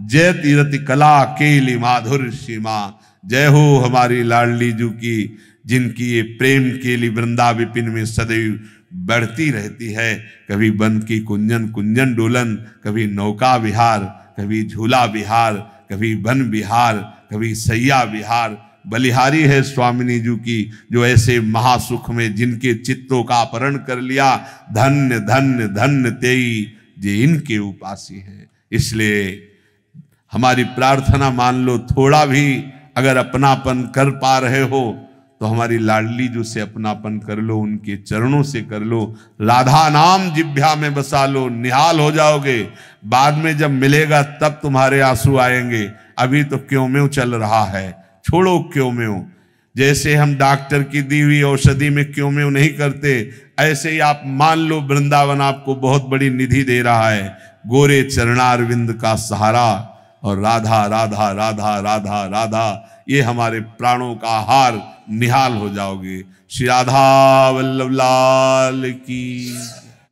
जय तीरथ कला केली माधुर सीमा। जय हो हमारी लाडली जू की, जिनकी ये प्रेम केली वृंदा विपिन में सदैव बढ़ती रहती है। कभी बन की कुंजन कुंजन डोलन, कभी नौका विहार, कभी झूला विहार, कभी वन विहार, कभी सैया विहार। बलिहारी है स्वामिनी जी की, जो ऐसे महासुख में जिनके चित्तों का अपहरण कर लिया। धन्य धन्य धन्य तेई जे इनके उपासी है। इसलिए हमारी प्रार्थना मान लो, थोड़ा भी अगर अपनापन कर पा रहे हो तो हमारी लाडली जो से अपनापन कर लो, उनके चरणों से कर लो। राधा नाम जिह्वा में बसा लो, निहाल हो जाओगे। बाद में जब मिलेगा तब तुम्हारे आंसू आएंगे, अभी तो क्यों में चल रहा है। छोड़ो क्यों में, जैसे हम डॉक्टर की दी हुई औषधि में क्यों में नहीं करते, ऐसे ही आप मान लो वृंदावन आपको बहुत बड़ी निधि दे रहा है। गोरे चरणारविंद का सहारा, और राधा राधा राधा राधा राधा, ये हमारे प्राणों का हार, निहाल हो जाओगे। श्री राधा वल्लभ लाल की।